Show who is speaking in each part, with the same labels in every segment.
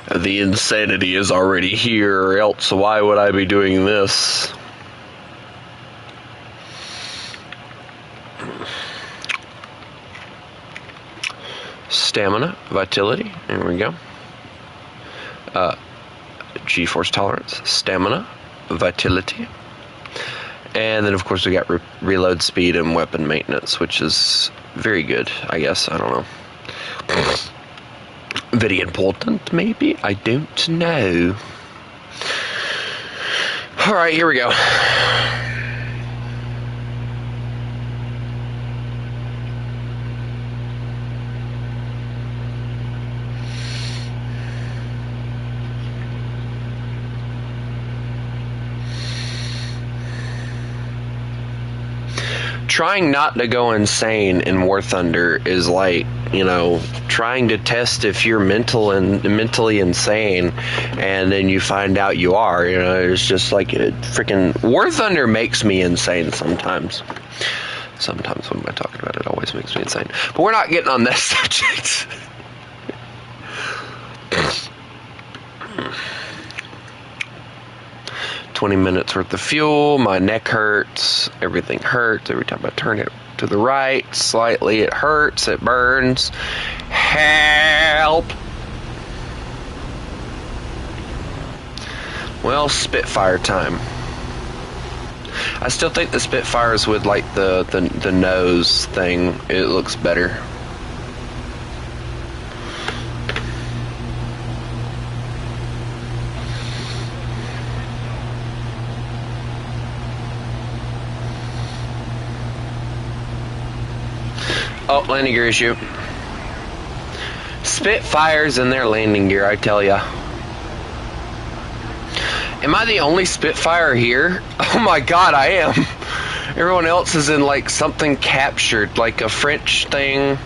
Speaker 1: The insanity is already here, or else why would I be doing this? Stamina, vitality, there we go. G-force tolerance, stamina, vitality. And then, of course, we got reload speed and weapon maintenance, which is very good, I guess. I don't know. Very important, maybe? I don't know. Alright, here we go. Trying not to go insane in War Thunder is like, you know, trying to test if you're mentally insane, and then you find out you are. You know, it's just like freaking War Thunder makes me insane sometimes. Sometimes when I'm talking about it, it always makes me insane. But we're not getting on that subject. 20 minutes worth of fuel. My neck hurts. Everything hurts. Every time I turn it to the right slightly, it hurts. It burns. Help! Well, Spitfire time. I still think the Spitfires with like the nose thing, it looks better. Oh, landing gear issue. Spitfires in their landing gear, I tell ya. Am I the only Spitfire here? Oh my god, I am. Everyone else is in like something captured, like a French thing,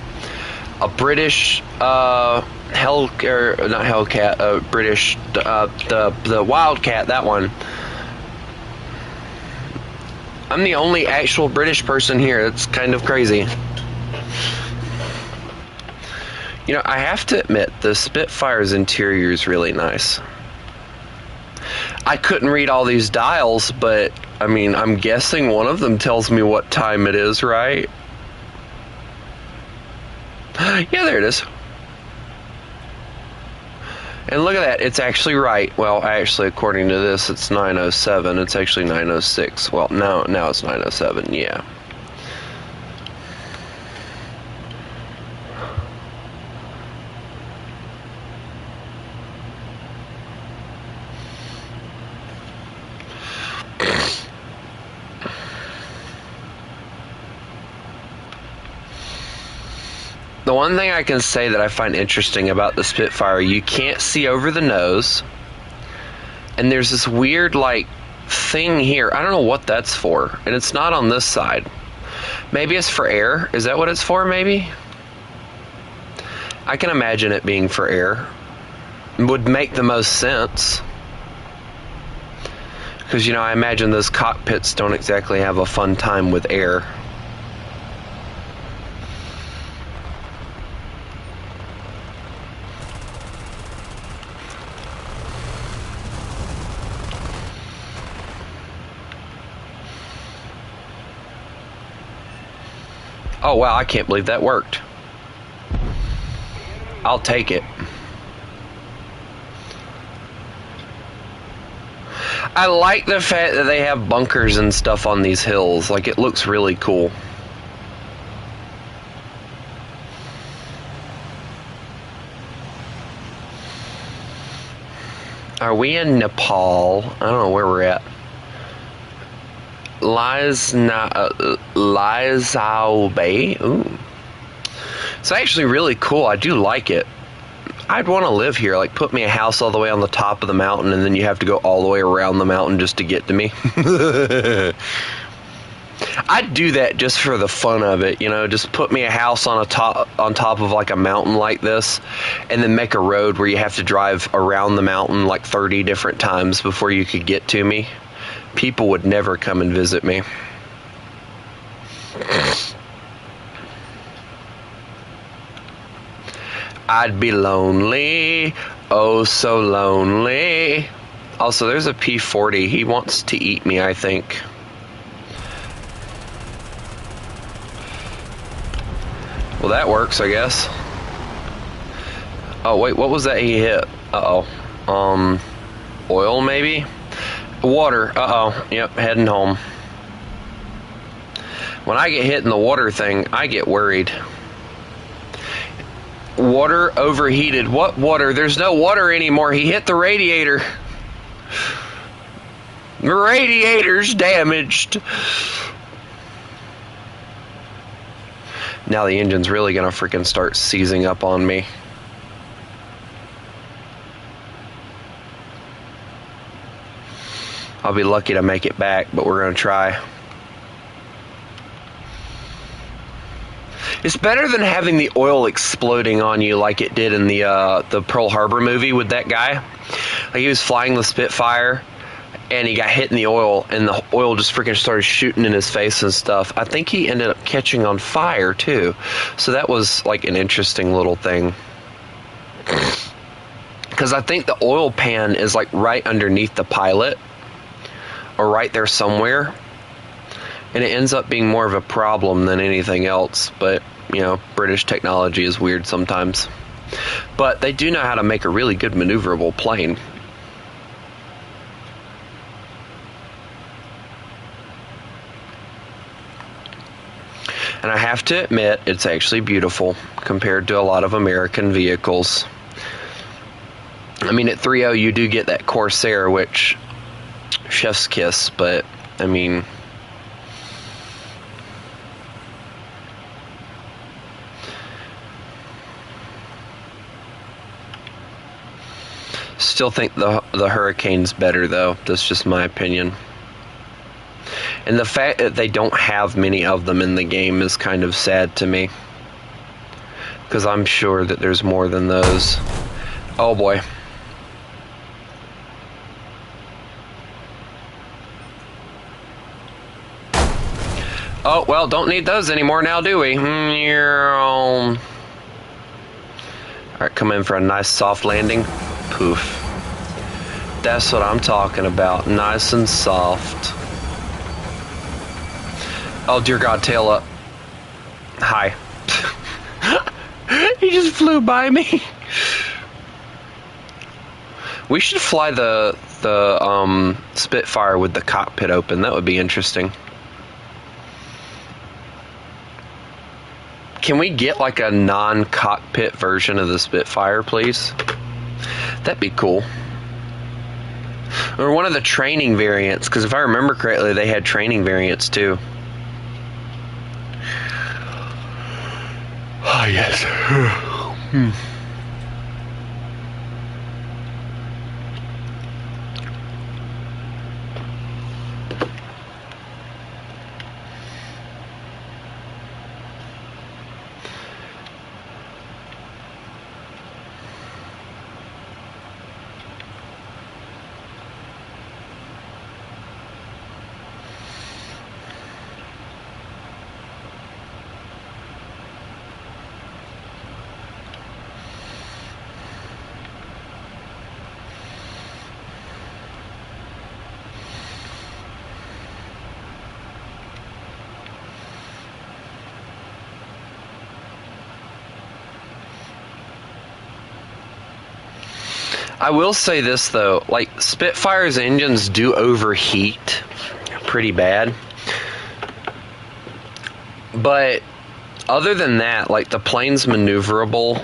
Speaker 1: a British not Hellcat, British the Wildcat, that one. I'm the only actual British person here. It's kind of crazy. You know, I have to admit, the Spitfire's interior is really nice. I couldn't read all these dials, but, I mean, I'm guessing one of them tells me what time it is, right? Yeah, there it is. And look at that, it's actually right. Well, actually, according to this, it's 9:07. It's actually 9:06. Well, now it's 9:07, yeah. The one thing I can say that I find interesting about the Spitfire, you can't see over the nose, and there's this weird, like, thing here. I don't know what that's for, and it's not on this side. Maybe it's for air? Is that what it's for, maybe? I can imagine it being for air. It would make the most sense. Because, you know, I imagine those cockpits don't exactly have a fun time with air. Oh wow, I can't believe that worked. I'll take it. I like the fact that they have bunkers and stuff on these hills. Like, it looks really cool. Are we in Nepal? I don't know where we're at. Lizao Bay. Ooh. It's actually really cool. I do like it. I'd want to live here. Like, put me a house all the way on the top of the mountain, and then you have to go all the way around the mountain just to get to me. I'd do that just for the fun of it, you know. Just put me a house on top of like a mountain like this, and then make a road where you have to drive around the mountain like 30 different times before you could get to me. People would never come and visit me. I'd be lonely, oh so lonely. Also, there's a P-40. He wants to eat me, I think. Well, that works, I guess. Oh, wait, what was that he hit? Uh-oh. Oil, maybe? Water. Uh-oh. Yep, heading home. When I get hit in the water thing, I get worried. Water overheated. What water? There's no water anymore. He hit the radiator. The radiator's damaged. Now the engine's really gonna freaking start seizing up on me. I'll be lucky to make it back, but we're gonna try. It's better than having the oil exploding on you like it did in the Pearl Harbor movie with that guy. Like he was flying the Spitfire, and he got hit in the oil, and the oil just freaking started shooting in his face and stuff. I think he ended up catching on fire, too. So that was, like, an interesting little thing. Because I think the oil pan is, like, right underneath the pilot, or right there somewhere. And it ends up being more of a problem than anything else. But, you know, British technology is weird sometimes. But they do know how to make a really good maneuverable plane. And I have to admit, it's actually beautiful compared to a lot of American vehicles. I mean, at 3.0 you do get that Corsair, which, chef's kiss, but, I mean, still think the Hurricane's better, though. That's just my opinion. And the fact that they don't have many of them in the game is kind of sad to me. Because I'm sure that there's more than those. Oh boy. Oh, well, don't need those anymore now, do we? Alright, come in for a nice soft landing. Poof. That's what I'm talking about. Nice and soft. Oh, dear God, tail up. Hi. He just flew by me. We should fly the Spitfire with the cockpit open. That would be interesting. Can we get like a non-cockpit version of the Spitfire, please? That'd be cool. Or one of the training variants, because if I remember correctly, they had training variants too. Oh, yes. I will say this though, like Spitfire's engines do overheat pretty bad. But other than that, like the plane's maneuverable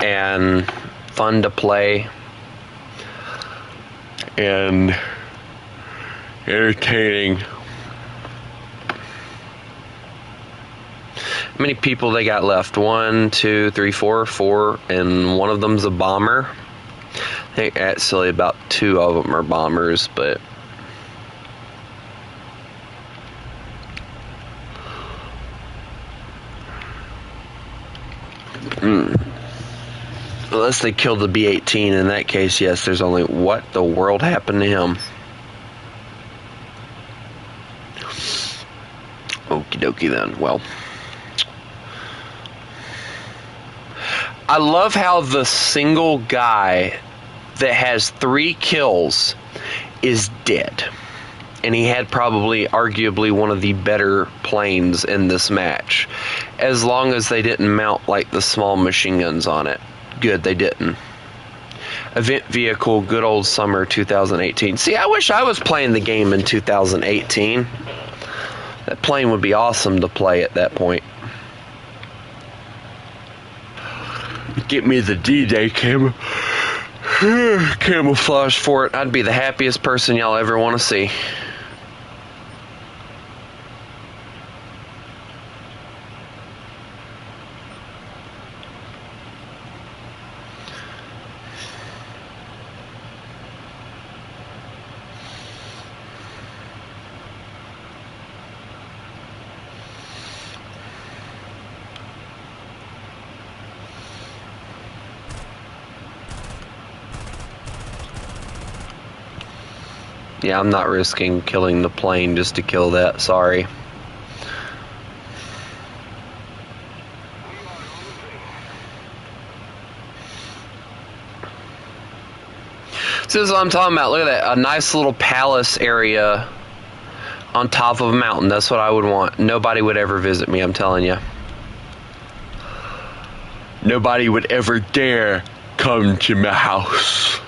Speaker 1: and fun to play and entertaining. How many people they got left? 1, 2, 3, 4, 4, and one of them's a bomber. I think actually about 2 of them are bombers, but unless they killed the B-18, in that case, yes, there's only what the world happened to him. Okie dokie then. Well, I love how the single guy that has 3 kills is dead. And he had probably, arguably, one of the better planes in this match. As long as they didn't mount, like, the small machine guns on it. Good, they didn't. Event vehicle, good old summer 2018. See, I wish I was playing the game in 2018. That plane would be awesome to play at that point. Get me the D-Day camouflage for it. I'd be the happiest person y'all ever want to see. Yeah, I'm not risking killing the plane just to kill that, sorry. So this is what I'm talking about. Look at that. A nice little palace area on top of a mountain. That's what I would want. Nobody would ever visit me, I'm telling you. Nobody would ever dare come to my house.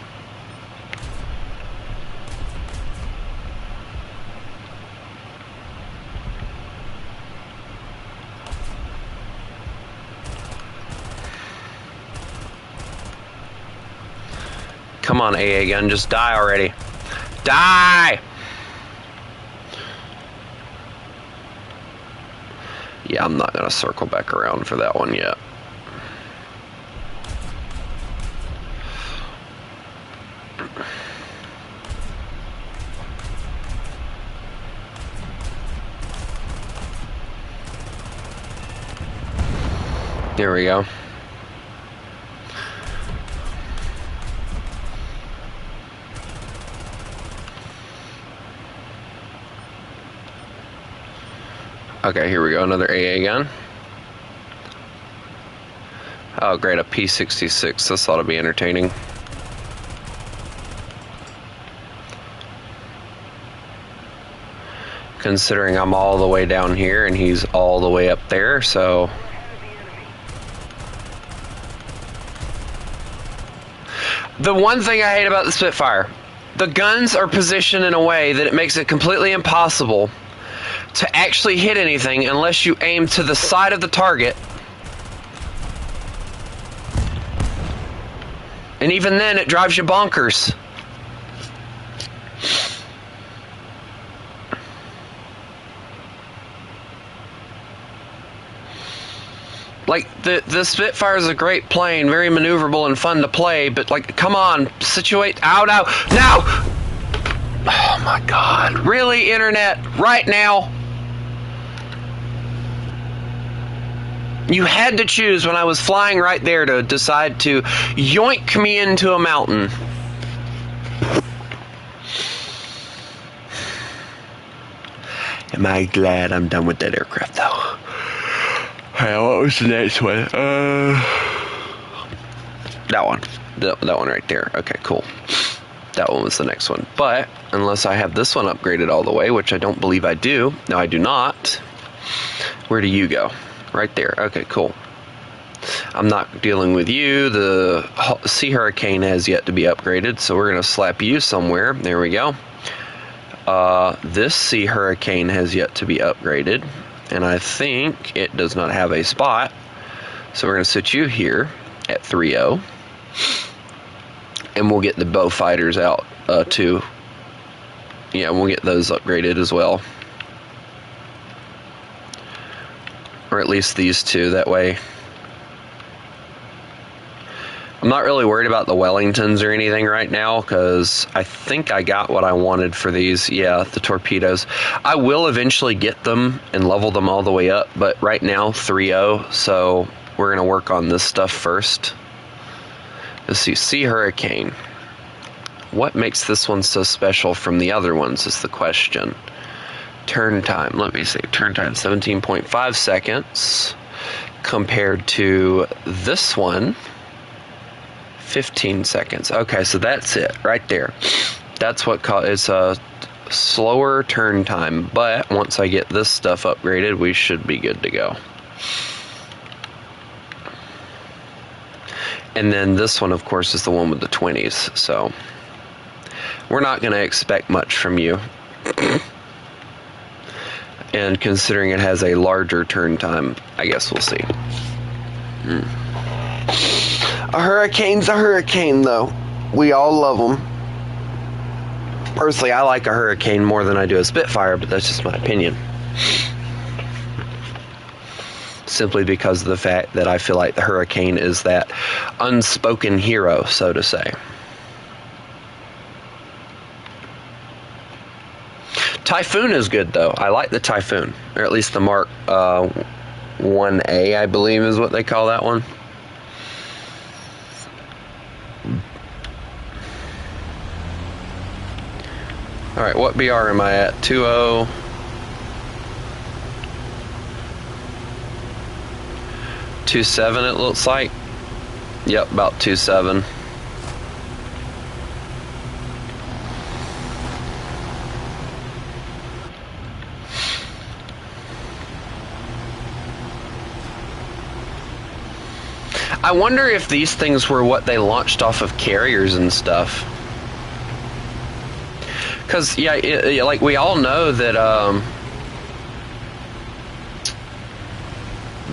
Speaker 1: Come on, AA gun, just die already. Die! Yeah, I'm not gonna circle back around for that one yet. There we go. Okay, here we go, another AA gun. Oh great, a P66, this ought to be entertaining. Considering I'm all the way down here and he's all the way up there, so... The one thing I hate about the Spitfire, the guns are positioned in a way that it makes it completely impossible to actually hit anything unless you aim to the side of the target. And even then, it drives you bonkers. Like, the Spitfire is a great plane, very maneuverable and fun to play, but, like, come on, situate, out, now! Oh my god. Really, Internet? Right now? You had to choose when I was flying right there to decide to yoink me into a mountain. Am I glad I'm done with that aircraft, though? Alright, what was the next one? That one. That one right there. Okay, cool. That one was the next one. But, unless I have this one upgraded all the way, which I don't believe I do. No, I do not. Where do you go? Right there. Okay, cool. I'm not dealing with you. The Sea Hurricane has yet to be upgraded, so we're going to slap you somewhere. There we go. This Sea Hurricane has yet to be upgraded, and I think it does not have a spot. So we're going to sit you here at 3-0, and we'll get the bow fighters out too. Yeah, we'll get those upgraded as well. Or at least these two, that way. I'm not really worried about the Wellingtons or anything right now, because I think I got what I wanted for these. Yeah, the torpedoes. I will eventually get them and level them all the way up, but right now, 3-0, so we're going to work on this stuff first. Let's see, Sea Hurricane. What makes this one so special from the other ones is the question. Turn time, let me see, turn time 17.5 seconds. compared to this one, 15 seconds. Okay, so that's it right there. That's what it's a slower turn time, but once I get this stuff upgraded, we should be good to go. And then this one, of course, is the one with the 20s, so we're not going to expect much from you. And considering it has a larger turn time, I guess we'll see. A hurricane's a hurricane, though. We all love them. Personally, I like a hurricane more than I do a Spitfire, but that's just my opinion. Simply because of the fact that I feel like the hurricane is that unspoken hero, so to say. Typhoon is good, though. I like the Typhoon, or at least the Mark 1A, I believe is what they call that one. Alright, what BR am I at? 2.0. 2.7 it looks like. Yep, about 2.7. I wonder if these things were what they launched off of carriers and stuff. Because, yeah, like we all know that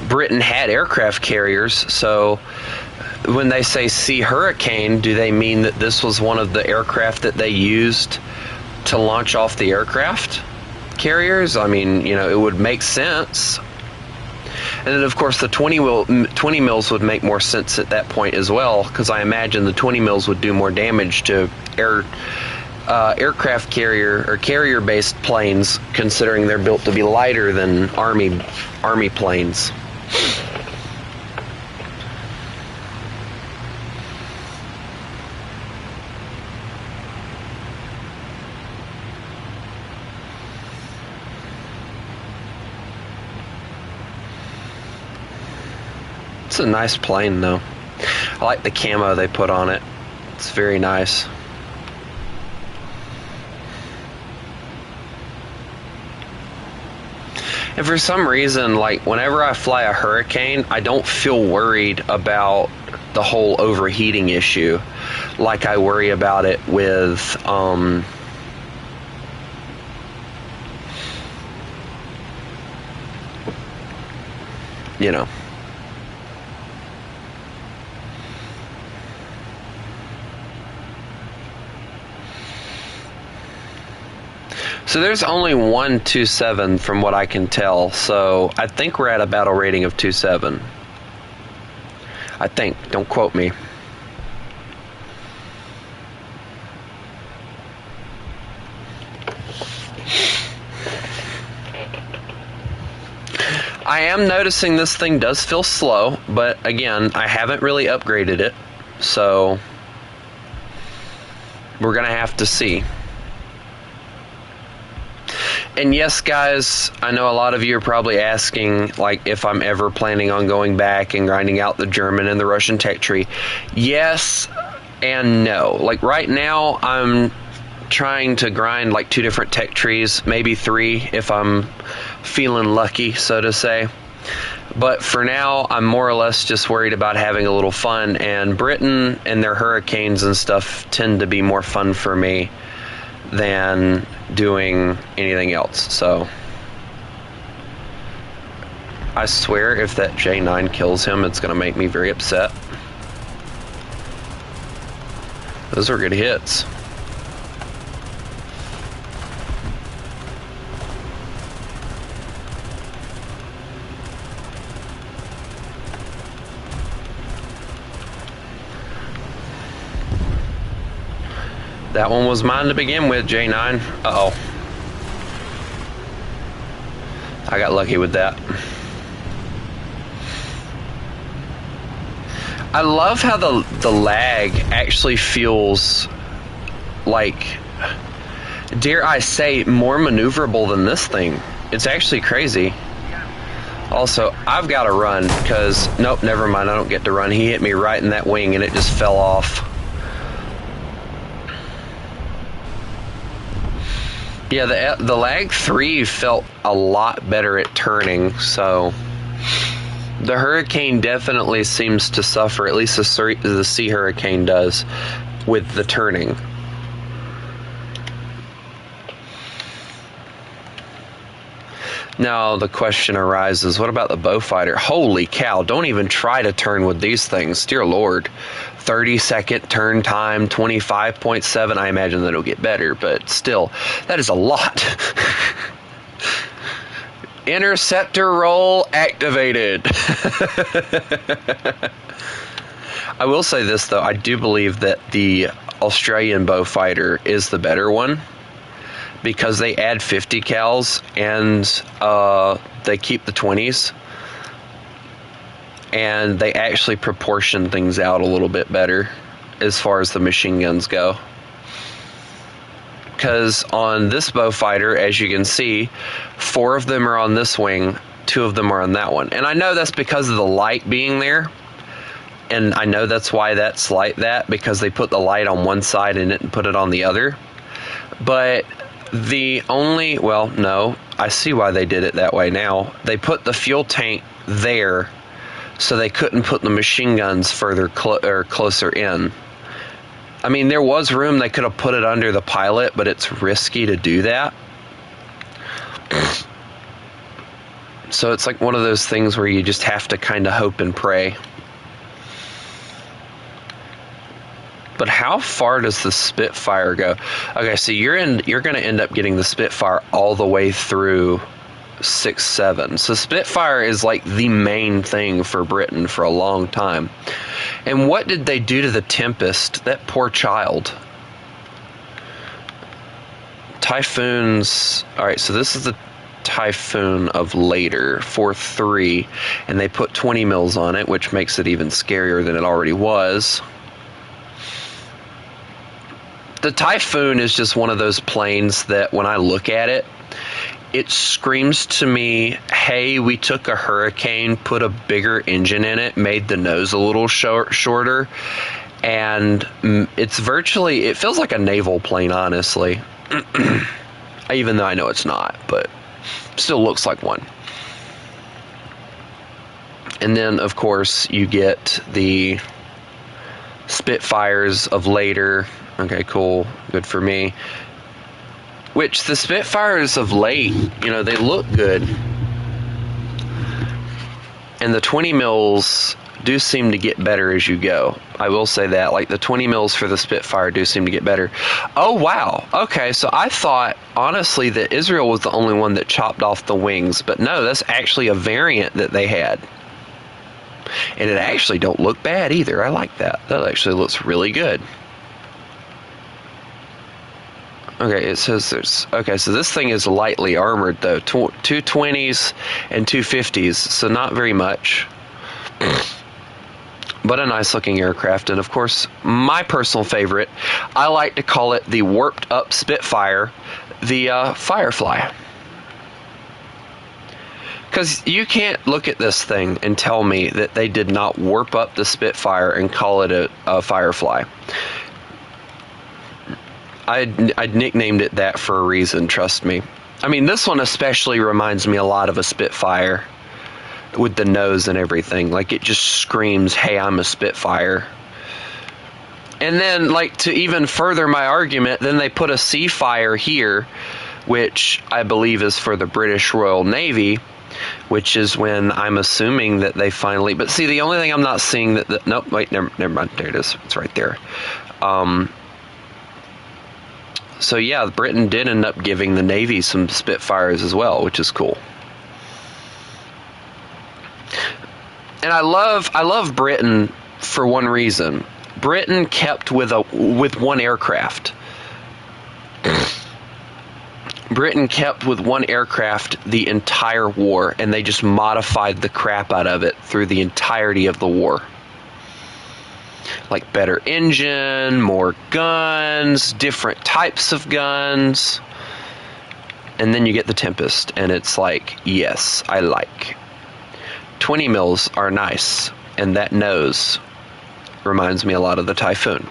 Speaker 1: Britain had aircraft carriers, so when they say Sea Hurricane, do they mean that this was one of the aircraft that they used to launch off the aircraft carriers? I mean, you know, it would make sense. And then, of course, the 20 mils would make more sense at that point as well, because I imagine the 20 mils would do more damage to aircraft carrier or carrier-based planes, considering they're built to be lighter than army planes. It's a nice plane, though. I like the camo they put on it. It's very nice. And for some reason, like, whenever I fly a Hurricane, I don't feel worried about the whole overheating issue like I worry about it with, you know. So there's only one 2.7 from what I can tell, so I think we're at a battle rating of 2.7. I think, don't quote me. I am noticing this thing does feel slow, but again, I haven't really upgraded it, so we're gonna have to see. And yes, guys, I know a lot of you are probably asking, like, if I'm ever planning on going back and grinding out the German and the Russian tech tree. Yes and no. Like, right now, I'm trying to grind, like, 2 different tech trees, maybe 3 if I'm feeling lucky, so to say. But for now, I'm more or less just worried about having a little fun, and Britain and their hurricanes and stuff tend to be more fun for me than doing anything else. So I swear if that J9 kills him, it's gonna make me very upset. Those are good hits. That one was mine to begin with, J9. Uh-oh. I got lucky with that. I love how the lag actually feels like, dare I say, more maneuverable than this thing. It's actually crazy. Also, I've got to run because, nope, never mind, I don't get to run. He hit me right in that wing and it just fell off. Yeah, the Lag 3 felt a lot better at turning, so the Hurricane definitely seems to suffer, at least the Sea Hurricane does, with the turning. Now the question arises, what about the Beaufighter? Holy cow, don't even try to turn with these things, dear lord. 30-second turn time, 25.7, I imagine that it'll get better, but still, that is a lot. Interceptor roll activated. I will say this though, I do believe that the Australian Beaufighter is the better one, because they add 50 cals and they keep the 20s, and they actually proportion things out a little bit better as far as the machine guns go. Because on this Beaufighter, as you can see, 4 of them are on this wing, 2 of them are on that one. And I know that's because of the light being there, and I know that's why that's like that, because they put the light on one side and didn't put it on the other. But well, no, I see why they did it that way now. They put the fuel tank there so they couldn't put the machine guns further closer in. I mean, there was room, they could have put it under the pilot, but it's risky to do that. So it's like one of those things where you just have to kind of hope and pray. But how far does the Spitfire go? Okay, so you're going to end up getting the Spitfire all the way through 6-7. So Spitfire is like the main thing for Britain for a long time. And what did they do to the Tempest? That poor child. Typhoons. All right, so this is the Typhoon of later, 4.3, and they put 20 mils on it, which makes it even scarier than it already was. The Typhoon is just one of those planes that when I look at it, it screams to me, hey, we took a Hurricane, put a bigger engine in it, made the nose a little shorter, and it feels like a naval plane, honestly. Even though I know it's not, but still looks like one. And then, of course, you get the Spitfires of later. Okay, cool. Good for me. Which, the Spitfires of late, they look good. And the 20 mils do seem to get better as you go. I will say that. Like, the 20 mils for the Spitfire do seem to get better. Oh, wow. Okay, so I thought, honestly, that Israel was the only one that chopped off the wings. But no, that's actually a variant that they had. And it actually don't look bad either. I like that. That actually looks really good. Okay, it says there's... Okay, so this thing is lightly armored, though. 220s and 250s, so not very much. But a nice-looking aircraft. And, of course, my personal favorite, I like to call it the warped-up Spitfire, the Firefly. Because you can't look at this thing and tell me that they did not warp up the Spitfire and call it a Firefly. I nicknamed it that for a reason, trust me. I mean, this one especially reminds me a lot of a Spitfire with the nose and everything. Like, it just screams, hey, I'm a Spitfire. And then, like, to even further my argument, then they put a Seafire here, which I believe is for the British Royal Navy, which is when I'm assuming that they finally... But see, the only thing I'm not seeing that... Nope, wait, never mind. There it is. It's right there. So yeah, Britain did end up giving the Navy some Spitfires as well, which is cool. And I love Britain for one reason. Britain kept with one aircraft. Britain kept with one aircraft the entire war, and they just modified the crap out of it through the entirety of the war. Like better engine, more guns, different types of guns. And then you get the Tempest, and it's like, yes, I like. 20 mils are nice, and that nose reminds me a lot of the Typhoon,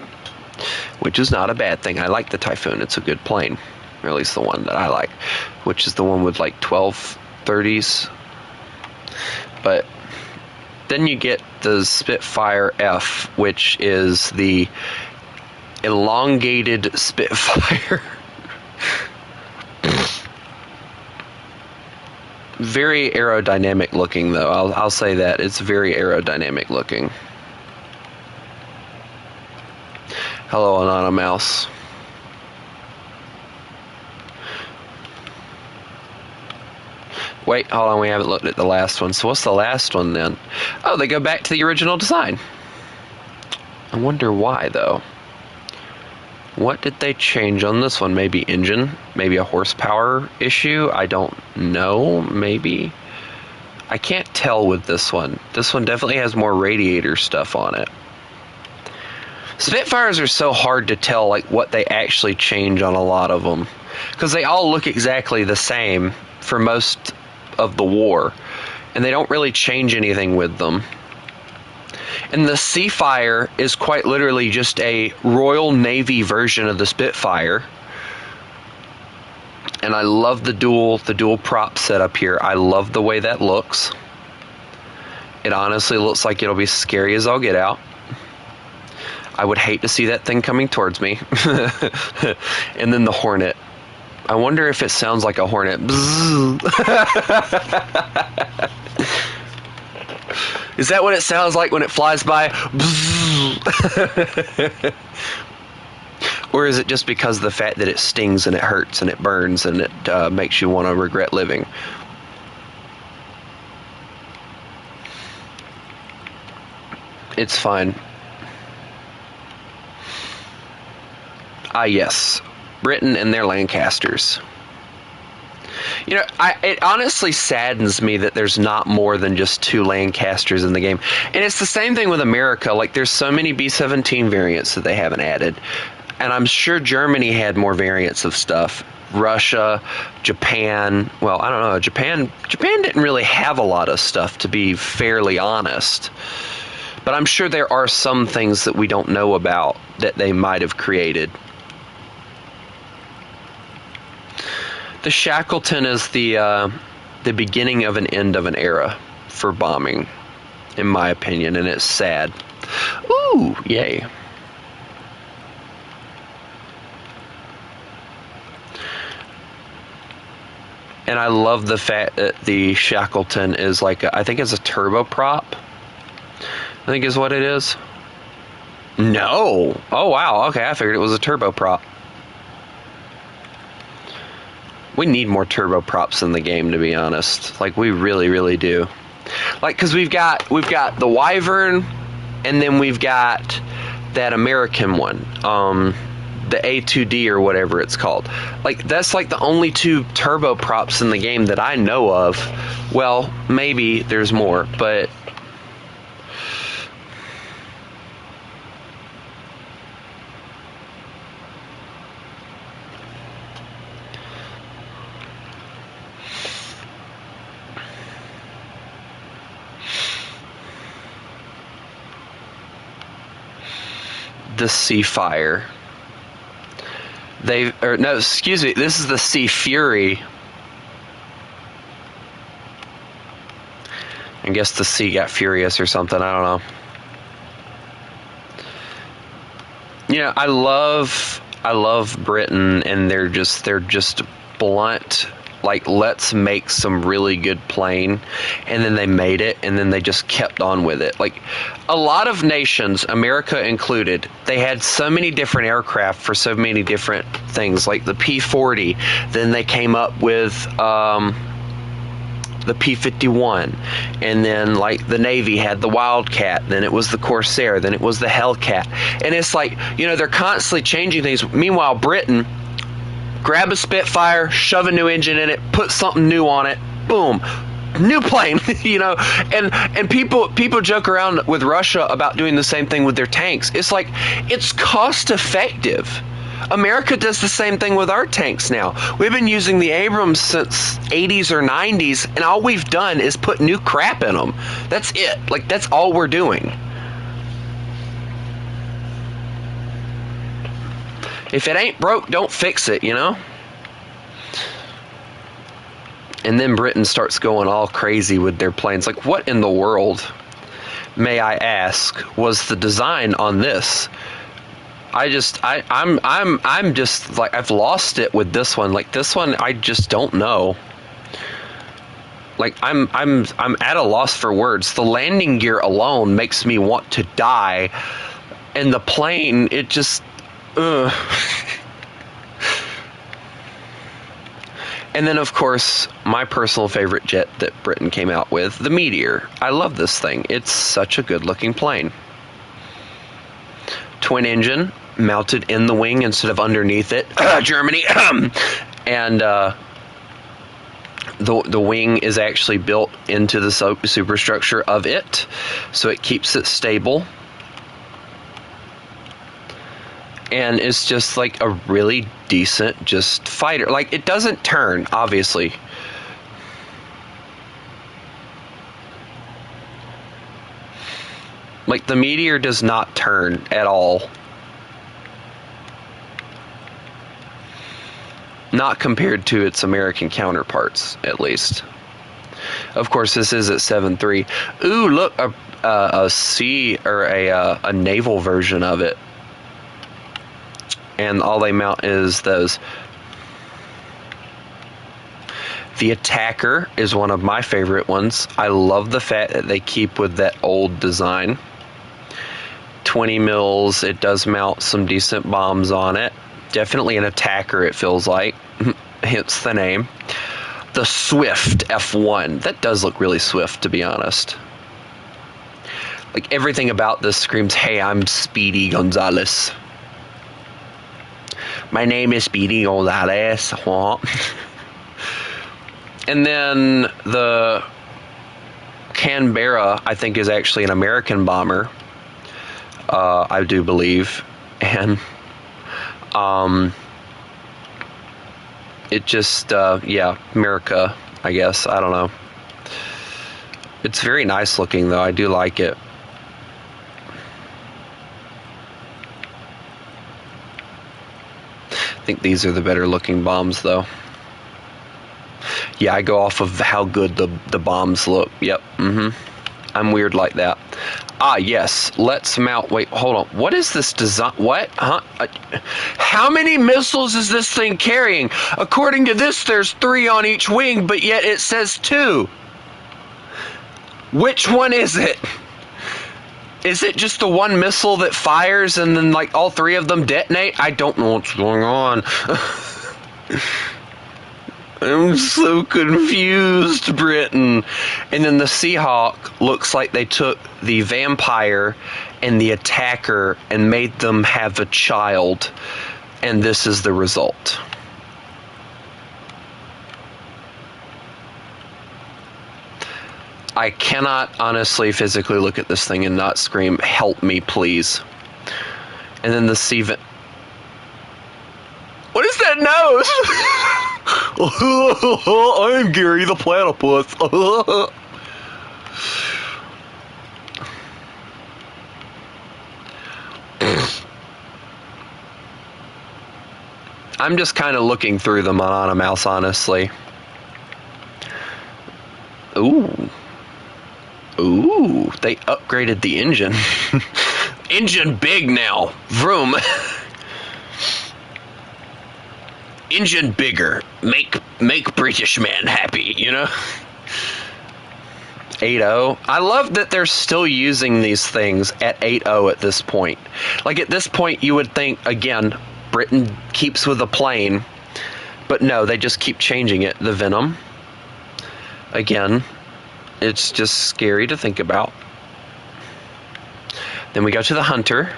Speaker 1: which is not a bad thing. I like the Typhoon. It's a good plane, or at least the one that I like, which is the one with like 1230s. But then you get the Spitfire F, which is the elongated Spitfire. Very aerodynamic looking, though. I'll say that. It's very aerodynamic looking. Hello, Anana Mouse. Wait, hold on, we haven't looked at the last one. So what's the last one then? Oh, they go back to the original design. I wonder why, though. What did they change on this one? Maybe engine? Maybe a horsepower issue? I don't know. Maybe. I can't tell with this one. This one definitely has more radiator stuff on it. Spitfires are so hard to tell like what they actually change on a lot of them, because they all look exactly the same for most of the war, and they don't really change anything with them. And the Seafire is quite literally just a Royal Navy version of the Spitfire. And I love the dual prop setup here. I love the way that looks. It honestly looks like it'll be scary as all get out. I would hate to see that thing coming towards me. And then the Hornet. I wonder if it sounds like a Hornet. Is that what it sounds like when it flies by? Or is it just because of the fact that it stings and it hurts and it burns and it makes you want to regret living? It's fine. Ah, yes. Britain and their Lancasters. You know, it honestly saddens me that there's not more than just 2 Lancasters in the game. And it's the same thing with America. Like, there's so many B-17 variants that they haven't added. And I'm sure Germany had more variants of stuff. Russia, Japan. Well, I don't know. Japan didn't really have a lot of stuff, to be fairly honest. But I'm sure there are some things that we don't know about that they might have created. The Shackleton is the beginning of an end of an era for bombing, in my opinion, and it's sad. Ooh, yay. And I love the fact that the Shackleton is like, I think it's a turboprop, I think is what it is. No. Oh, wow. Okay, I figured it was a turboprop. We need more turboprops in the game, to be honest. Like, we really, really do. Like, because we've got the Wyvern, and then we've got that American one, the A2D or whatever it's called. Like, that's like the only 2 turboprops in the game that I know of. Well, maybe there's more, but the Seafire. Excuse me, this is the Sea Fury. I guess the sea got furious or something, I don't know. You know, I love Britain, and they're just blunt. Like, let's make some really good plane, and then they made it, and then they just kept on with it. Like, a lot of nations, America included, they had so many different aircraft for so many different things, like the P-40. Then they came up with the P-51, and then like the Navy had the Wildcat, then it was the Corsair, then it was the Hellcat. And it's like, you know, they're constantly changing things. Meanwhile, Britain, grab a Spitfire, shove a new engine in it, put something new on it, boom, new plane. You know, and people joke around with Russia about doing the same thing with their tanks. It's like, it's cost effective. America does the same thing with our tanks now. We've been using the Abrams since 80s or 90s, and all we've done is put new crap in them. That's it. Like, that's all we're doing. If it ain't broke, don't fix it, you know? And then Britain starts going all crazy with their planes. Like, what in the world, may I ask, was the design on this? I'm just like, I've lost it with this one. Like, this one, I just don't know. Like, I'm at a loss for words. The landing gear alone makes me want to die, and the plane, it just, ugh. And then, of course, my personal favorite jet that Britain came out with, the Meteor. I love this thing. It's such a good-looking plane. Twin engine, mounted in the wing instead of underneath it. Germany. And the wing is actually built into the superstructure of it, so it keeps it stable. And it's just like a really decent just fighter. Like, it doesn't turn, obviously. Like, the Meteor does not turn at all. Not compared to its American counterparts, at least. Of course, this is at 7.3. Ooh, look, a sea or a naval version of it. And all they mount is those. The Attacker is one of my favorite ones. I love the fact that they keep with that old design. 20 mils, it does mount some decent bombs on it. Definitely an Attacker, it feels like. Hence the name. The Swift F1. That does look really swift, to be honest. Like, everything about this screams, hey, I'm Speedy Gonzales. My name is Speedy Gonzales. And then the Canberra, I think, is actually an American bomber. I do believe. And it just, yeah, America, I guess. I don't know. It's very nice looking, though. I do like it. I think these are the better looking bombs, though. Yeah, I go off of how good the bombs look. Yep. I'm weird like that. Ah, yes. Let's mount. Wait, hold on. What is this design? What? Huh? How many missiles is this thing carrying? According to this, there's 3 on each wing, but yet it says 2. Which one is it? Is it just the one missile that fires and then, like, all 3 of them detonate? I don't know what's going on. I'm so confused, Britain. And then the Seahawk looks like they took the Vampire and the Attacker and made them have a child. And this is the result. I cannot honestly physically look at this thing and not scream, help me, please. And then the Sea... What is that nose? I'm Gary the Platypus. I'm just kind of looking through them on a mouse, honestly. Ooh. Ooh, they upgraded the engine. Engine big now. Vroom. Engine bigger. Make British man happy, you know? 8.0. I love that they're still using these things at 8.0 at this point. Like, at this point, you would think, again, Britain keeps with the plane. But no, they just keep changing it. The Venom. Again, it's just scary to think about. Then we go to the Hunter.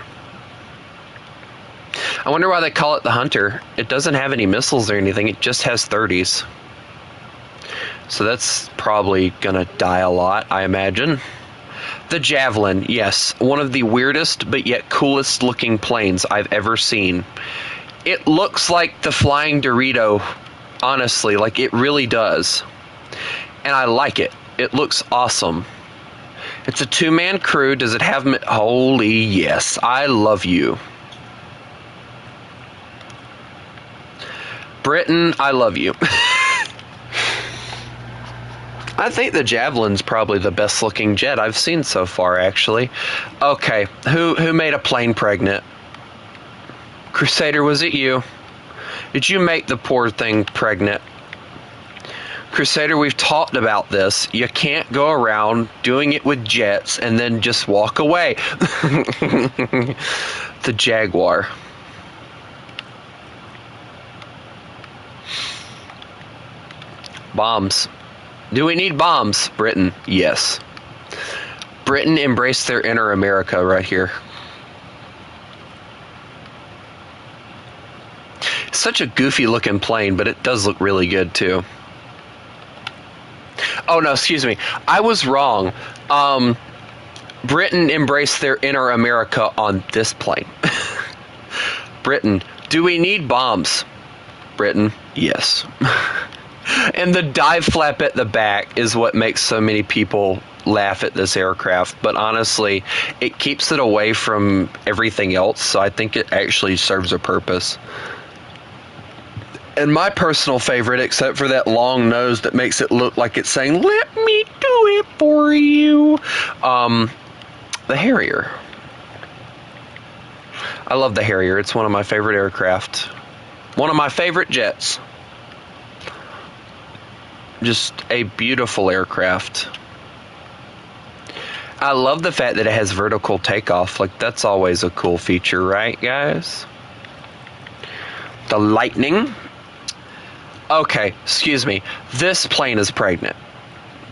Speaker 1: I wonder why they call it the Hunter. It doesn't have any missiles or anything. It just has 30s. So that's probably gonna die a lot, I imagine. The Javelin, yes. One of the weirdest but yet coolest looking planes I've ever seen. It looks like the Flying Dorito, honestly, like it really does. And I like it. It looks awesome. It's a 2-man crew. Does it have... Holy yes. I love you. Britain, I love you. I think the Javelin's probably the best looking jet I've seen so far, actually. Okay, who made a plane pregnant? Crusader, was it you? Did you make the poor thing pregnant? Crusader, we've talked about this. You can't go around doing it with jets and then just walk away. The Jaguar. Bombs. Do we need bombs? Britain, yes. Britain embraced their inner America right here. Such a goofy looking plane, but it does look really good too. Oh no, excuse me. I was wrong. Britain embraced their inner America on this plane. Britain, do we need bombs? Britain, yes. And the dive flap at the back is what makes so many people laugh at this aircraft. But honestly, it keeps it away from everything else, so I think it actually serves a purpose. And my personal favorite, except for that long nose that makes it look like it's saying, "Let me do it for you," the Harrier. I love the Harrier. It's one of my favorite aircraft. One of my favorite jets. Just a beautiful aircraft. I love the fact that it has vertical takeoff. Like, that's always a cool feature, right, guys? The Lightning. Okay, excuse me. This plane is pregnant.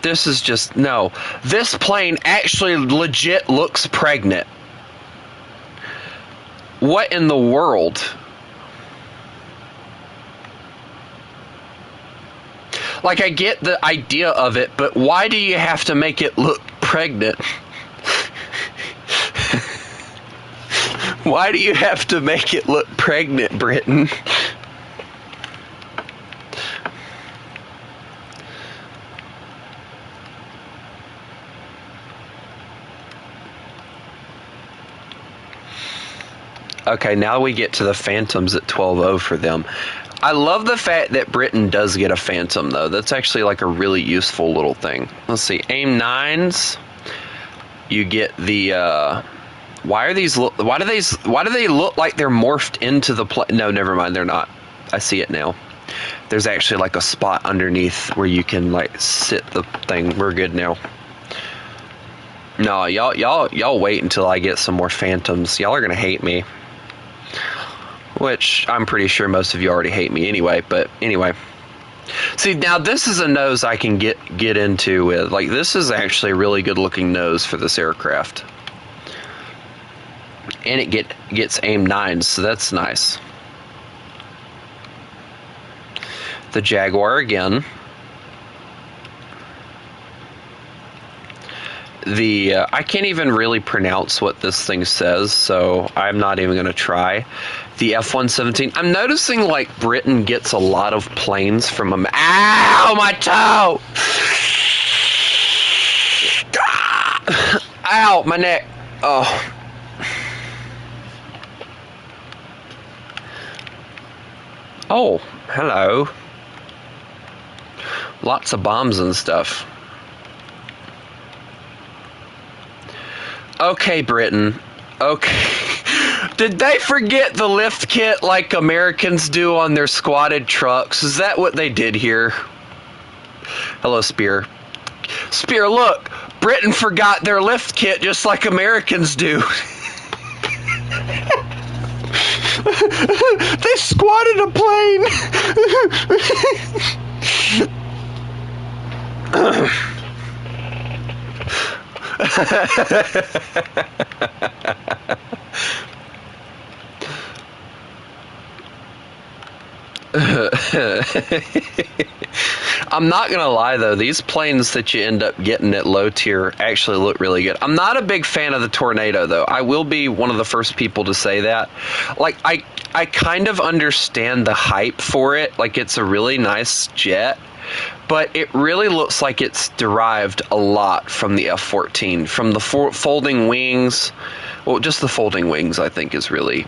Speaker 1: This is just... No. This plane actually legit looks pregnant. What in the world? Like, I get the idea of it, but why do you have to make it look pregnant? Why do you have to make it look pregnant, Britain? Okay, now we get to the Phantoms at 12.0 for them. I love the fact that Britain does get a Phantom, though. That's actually like a really useful little thing. Let's see, aim 9s. You get the. Why do they look like they're morphed into the plane? No, never mind. They're not. I see it now. There's actually like a spot underneath where you can like sit the thing. We're good now. No, y'all wait until I get some more Phantoms. Y'all are gonna hate me. Which I'm pretty sure most of you already hate me anyway, but anyway. See, now this is a nose I can get into with. Like, this is actually a really good looking nose for this aircraft. And it gets aim 9s, so that's nice. The Jaguar again. I can't even really pronounce what this thing says, so I'm not even going to try. The F-117. I'm noticing, like, Britain gets a lot of planes from them. Ow, my toe! Ow, my neck. Oh. Oh, hello. Lots of bombs and stuff. Okay, Britain. Okay. Did they forget the lift kit like Americans do on their squatted trucks? Is that what they did here? Hello, Spear. Spear, look! Britain forgot their lift kit just like Americans do. They squatted a plane! I'm not gonna lie though, these planes that you end up getting at low tier actually look really good. I'm not a big fan of the Tornado though. I will be one of the first people to say that. Like I kind of understand the hype for it. Like it's a really nice jet, but it really looks like it's derived a lot from the F-14, from the folding wings. Well, just the folding wings I think is really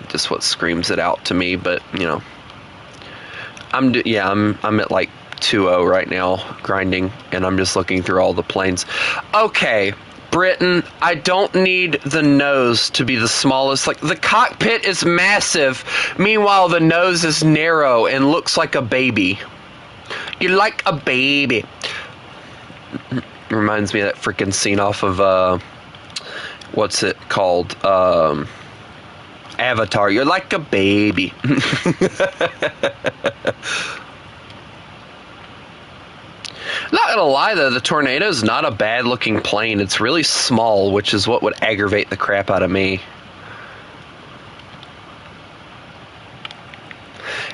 Speaker 1: just what screams it out to me, but you know, I'm at like 2.0 right now grinding, and I'm just looking through all the planes. Okay, Britain, I don't need the nose to be the smallest. Like the cockpit is massive, meanwhile the nose is narrow and looks like a baby. You're like a baby. Reminds me of that freaking scene off of what's it called? Avatar. You're like a baby. Not gonna lie though, the Tornado's not a bad looking plane. It's really small, which is what would aggravate the crap out of me.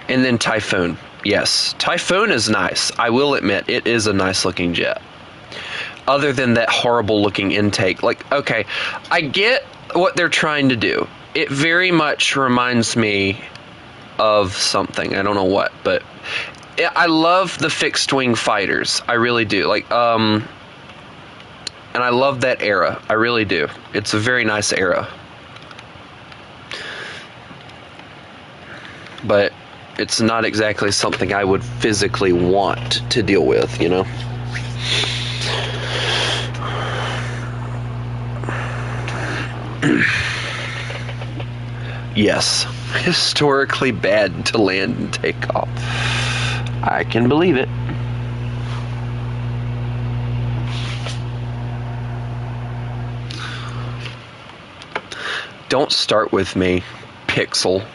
Speaker 1: And then Typhoon. Yes, Typhoon is nice. I will admit, it is a nice looking jet. Other than that horrible looking intake. Like, okay, I get what they're trying to do. It very much reminds me of something. I don't know what, but I love the fixed wing fighters. I really do. Like, and I love that era. I really do. It's a very nice era. But it's not exactly something I would physically want to deal with, you know? Yes, historically bad to land and take off. I can believe it. Don't start with me, Pixel.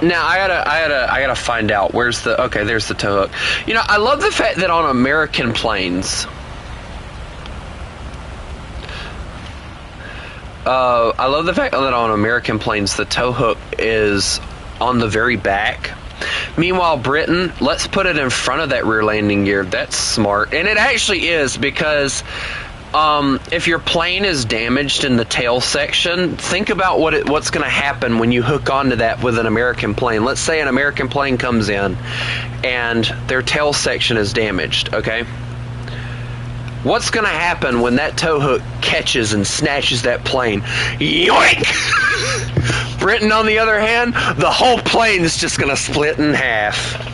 Speaker 1: Now I gotta find out where's the okay. There's the tow hook. You know, I love the fact that on American planes, I love the fact that on American planes the tow hook is on the very back. Meanwhile, Britain, let's put it in front of that rear landing gear. That's smart, and it actually is because. If your plane is damaged in the tail section, think about what's going to happen when you hook onto that with an American plane. Let's say an American plane comes in and their tail section is damaged, okay? What's going to happen when that tow hook catches and snatches that plane? Yoink! Britain, on the other hand, the whole plane is just going to split in half.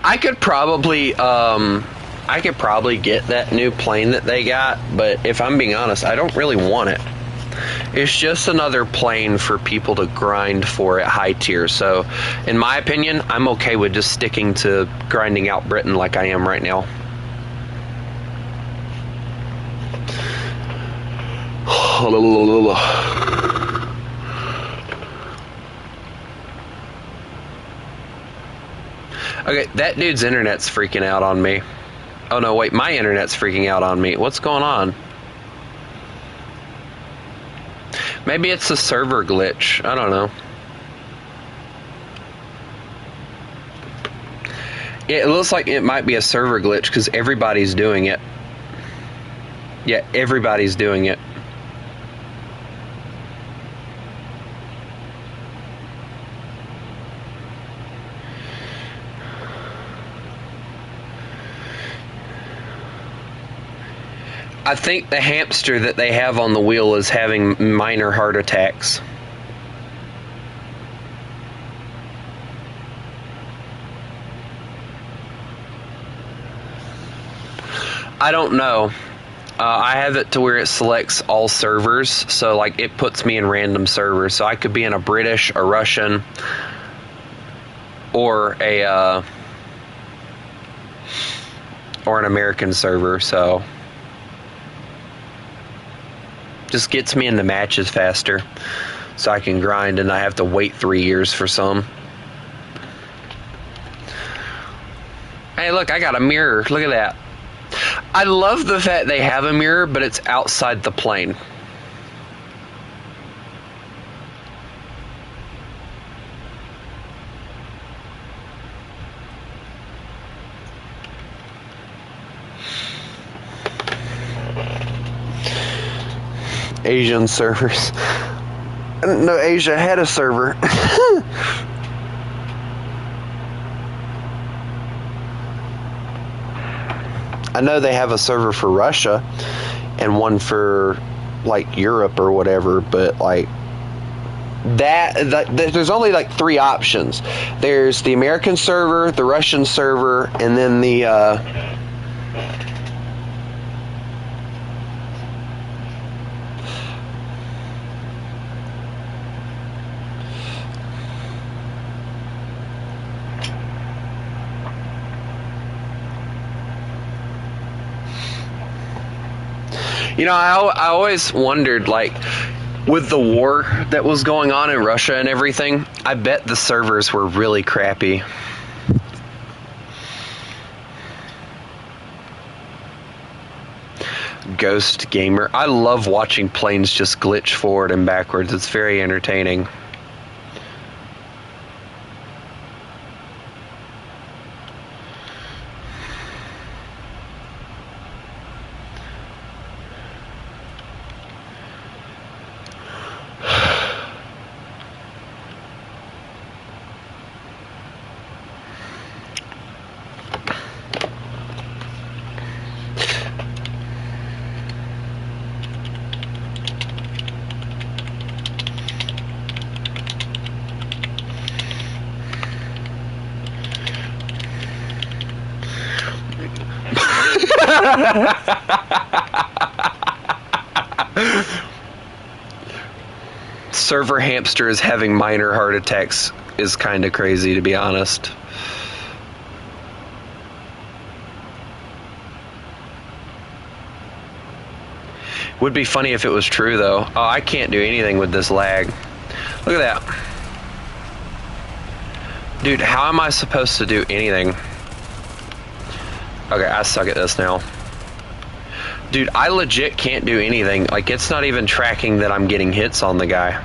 Speaker 1: I could probably get that new plane that they got, but if I'm being honest, I don't really want it. It's just another plane for people to grind for at high tier. So, in my opinion, I'm okay with just sticking to grinding out Britain like I am right now. Okay, that dude's internet's freaking out on me. Oh no, wait, my internet's freaking out on me. What's going on? Maybe it's a server glitch. I don't know. It looks like it might be a server glitch because everybody's doing it. Yeah, everybody's doing it. I think the hamster that they have on the wheel is having minor heart attacks. I don't know. I have it to where it selects all servers, so like it puts me in random servers. So I could be in a British, a Russian, or an American server. So just gets me into matches faster, so I can grind and I have to wait 3 years for some. Hey, look, I got a mirror. Look at that. I love the fact they have a mirror, but it's outside the plane. Asian servers. No, Asia had a server. I know they have a server for Russia and one for like Europe or whatever, but like that there's only like 3 options. There's the American server, the Russian server, and then the you know, I always wondered, like, with the war that was going on in Russia and everything, I bet the servers were really crappy. Ghost Gamer. I love watching planes just glitch forward and backwards. It's very entertaining. Server hamster is having minor heart attacks is kind of crazy, to be honest. Would be funny if it was true, though. Oh, I can't do anything with this lag. Look at that. Dude, how am I supposed to do anything? Okay, I suck at this now. Dude, I legit can't do anything. Like, it's not even tracking that I'm getting hits on the guy.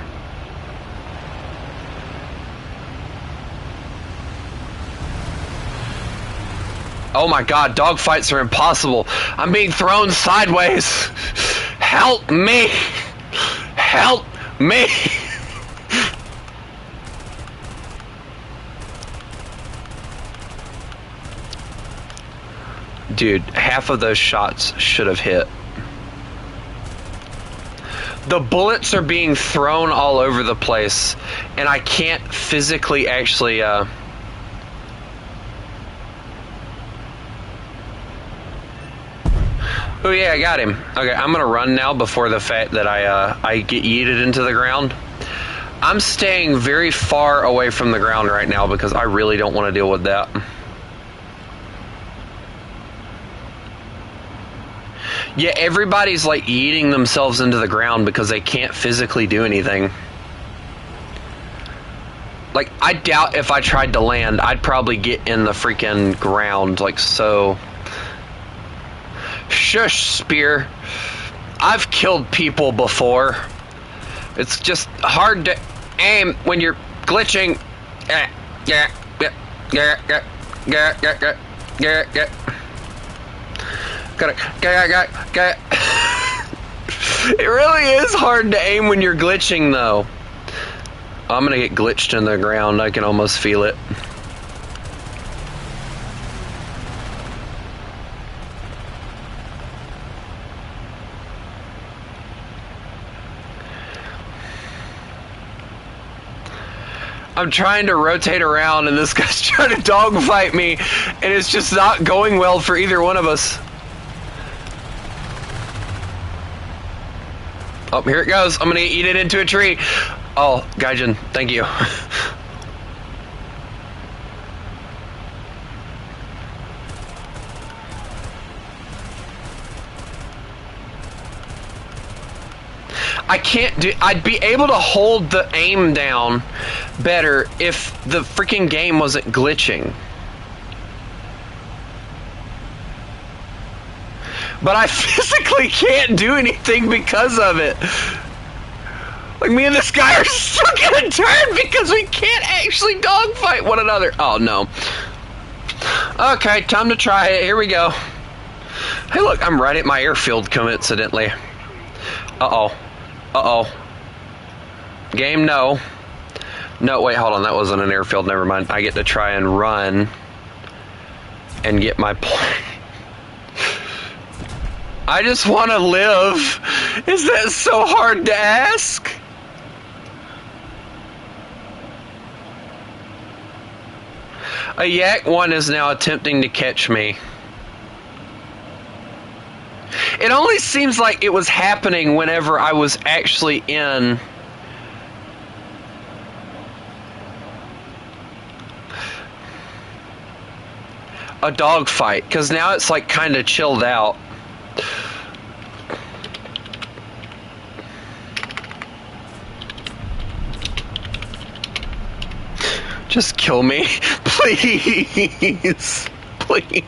Speaker 1: Oh my god, dogfights are impossible. I'm being thrown sideways. Help me! Help me! Dude, half of those shots should have hit. The bullets are being thrown all over the place, and I can't physically actually, Oh yeah, I got him. Okay, I'm gonna run now before the fact that I get yeeted into the ground. I'm staying very far away from the ground right now because I really don't want to deal with that. Yeah, everybody's like yeeting themselves into the ground because they can't physically do anything. Like, I doubt if I tried to land, I'd probably get in the freaking ground, like so. Shush, Spear. I've killed people before. It's just hard to aim when you're glitching. It really is hard to aim when you're glitching, though. I'm gonna get glitched in the ground. I can almost feel it. I'm trying to rotate around and this guy's trying to dogfight me, and it's just not going well for either one of us. Oh, here it goes. I'm gonna eat it into a tree. Oh, Gaijin, thank you. I can't do. I'd be able to hold the aim down better if the freaking game wasn't glitching. But I physically can't do anything because of it. Like, me and this guy are stuck in a turn because we can't actually dogfight one another. Oh, no. Okay, time to try it. Here we go. Hey, look, I'm right at my airfield, coincidentally. Uh-oh. Uh-oh. Game, no. No, wait, hold on. That wasn't an airfield. Never mind. I get to try and run and get my plane. I just want to live. Is that so hard to ask? A Yak 1 is now attempting to catch me. It only seems like it was happening whenever I was actually in a dogfight, because now it's like kind of chilled out. Just kill me, please, please. He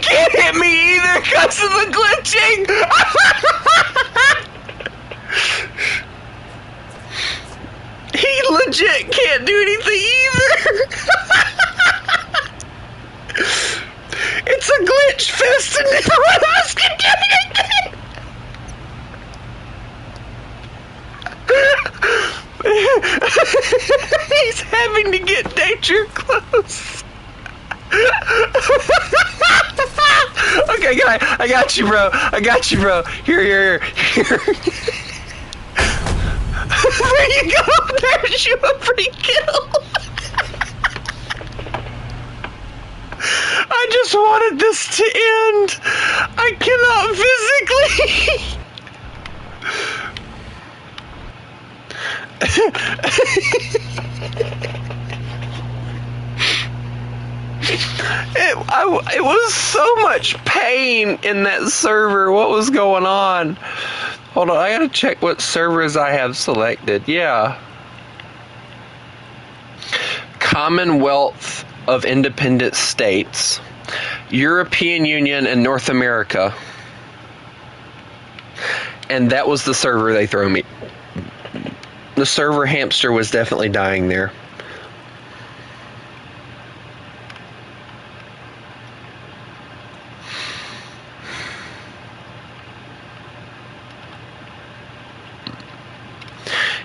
Speaker 1: can't hit me either because of the glitching. He legit can't do anything either. It's a glitch fest and neither one of us can do anything. He's having to get danger close. Okay, guy, I got you, bro. I got you, bro. Here. There you go. There's you a free kill. I just wanted this to end. I cannot physically. It was so much pain in that server. What was going on? Hold on, I gotta check what servers I have selected. Yeah. Commonwealth of Independent States, European Union, and North America. And that was the server they threw me. The server hamster was definitely dying there.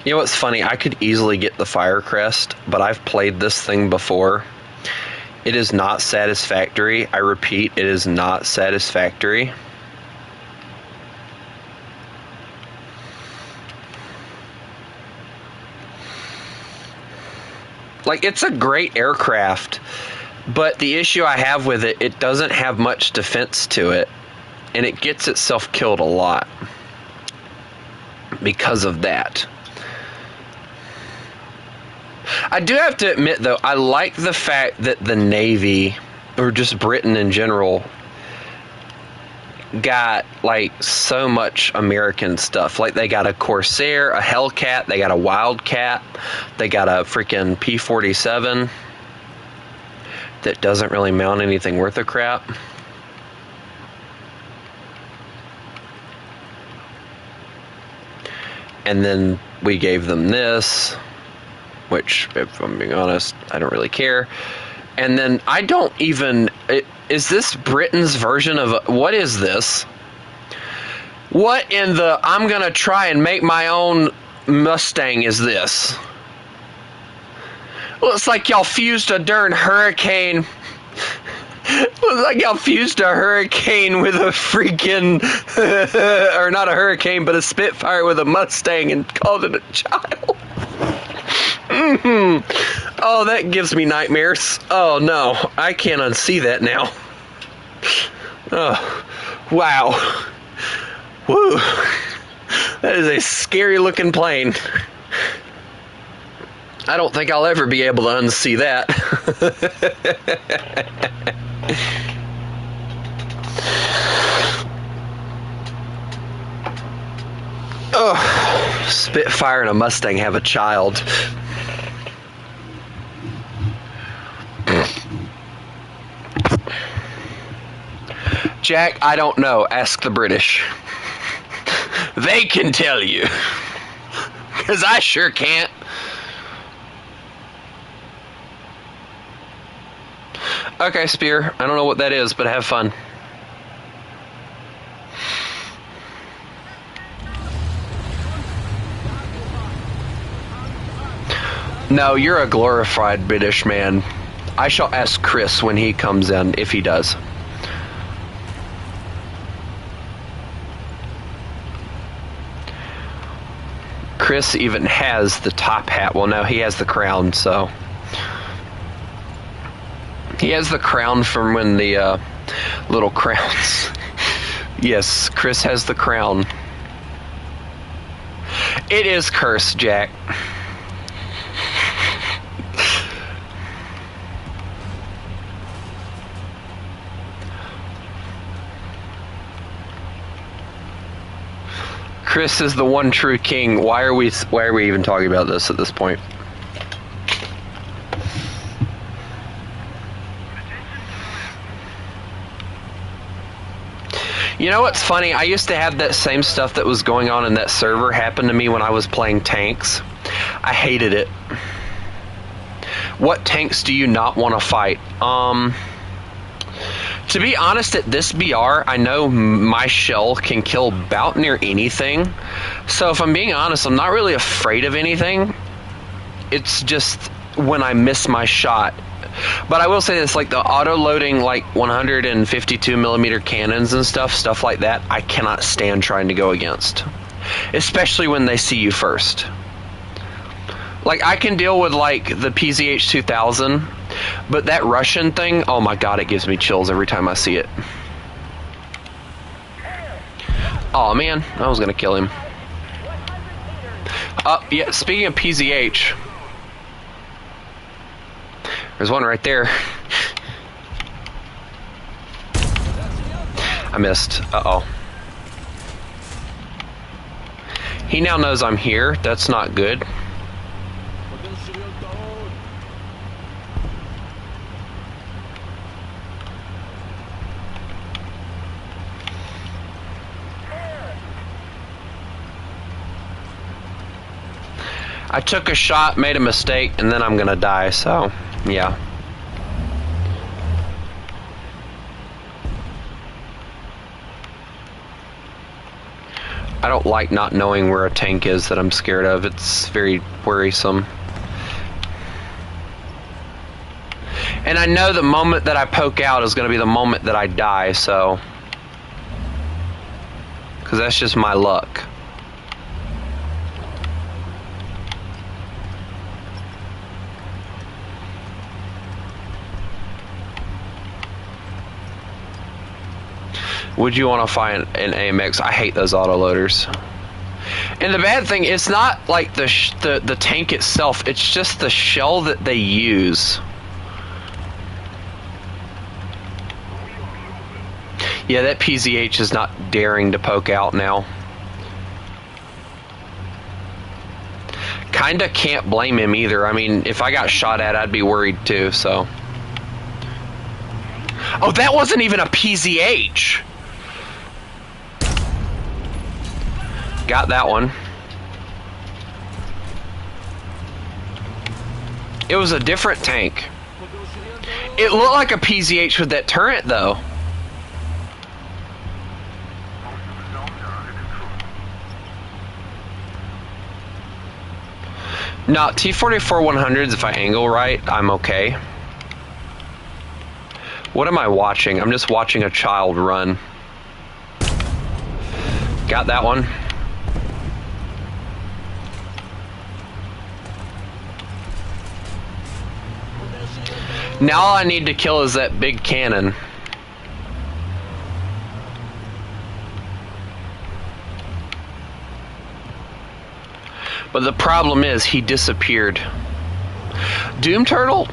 Speaker 1: You know what's funny? I could easily get the Fire Crest, but I've played this thing before. It is not satisfactory. I repeat, it is not satisfactory. Like, it's a great aircraft, but the issue I have with it, it doesn't have much defense to it, and it gets itself killed a lot because of that. I do have to admit, though, I like the fact that the Navy, or just Britain in general, got, like, so much American stuff. Like, they got a Corsair, a Hellcat, they got a Wildcat, they got a freaking P-47 that doesn't really mount anything worth a crap. And then we gave them this, which, if I'm being honest, I don't really care. And then I don't even... Is this Britain's version of... What is this? What in the... I'm going to try and make my own Mustang is this? Looks like y'all fused a darn Hurricane... Looks like y'all fused a Hurricane with a freaking... or not a Hurricane, but a Spitfire with a Mustang and called it a child. Mm-hmm. Oh, that gives me nightmares. Oh no, I can't unsee that now. Oh, wow. Woo. That is a scary looking plane. I don't think I'll ever be able to unsee that. Oh, Spitfire and a Mustang have a child. Jack, I don't know. Ask the British. They can tell you. Because I sure can't. Okay, Spear. I don't know what that is, but have fun. No, you're a glorified British man. I shall ask Chris when he comes in, if he does. Chris even has the top hat. Well, no, he has the crown, so... He has the crown from when the little crowns. Yes, Chris has the crown. It is cursed, Jack. Chris is the one true king. Why are we even talking about this at this point? You know what's funny? I used to have that same stuff that was going on in that server happen to me when I was playing tanks. I hated it. What tanks do you not want to fight? To be honest, at this BR, I know my shell can kill about near anything. So if I'm being honest, I'm not really afraid of anything. It's just when I miss my shot. But I will say this, like the auto-loading like 152mm cannons and stuff like that, I cannot stand trying to go against. Especially when they see you first. Like, I can deal with like the PZH 2000, but that Russian thing, oh my god, it gives me chills every time I see it. Oh man, I was gonna kill him. Yeah, speaking of PZH, there's one right there. I missed. Uh-oh. He now knows I'm here. That's not good. I took a shot, made a mistake, and then I'm gonna die, so, yeah. I don't like not knowing where a tank is that I'm scared of. It's very worrisome. And I know the moment that I poke out is gonna be the moment that I die, so. Because that's just my luck. Would you want to find an AMX? I hate those autoloaders. And the bad thing, it's not like the tank itself. It's just the shell that they use. Yeah, that PZH is not daring to poke out now. Kinda can't blame him either. I mean, if I got shot at, I'd be worried too, so. Oh, that wasn't even a PZH! Got that one. It was a different tank. It looked like a PZH with that turret, though. No, T-44-100s, if I angle right, I'm okay. What am I watching? I'm just watching a child run. Got that one. Now all I need to kill is that big cannon. But the problem is, he disappeared. Doom Turtle?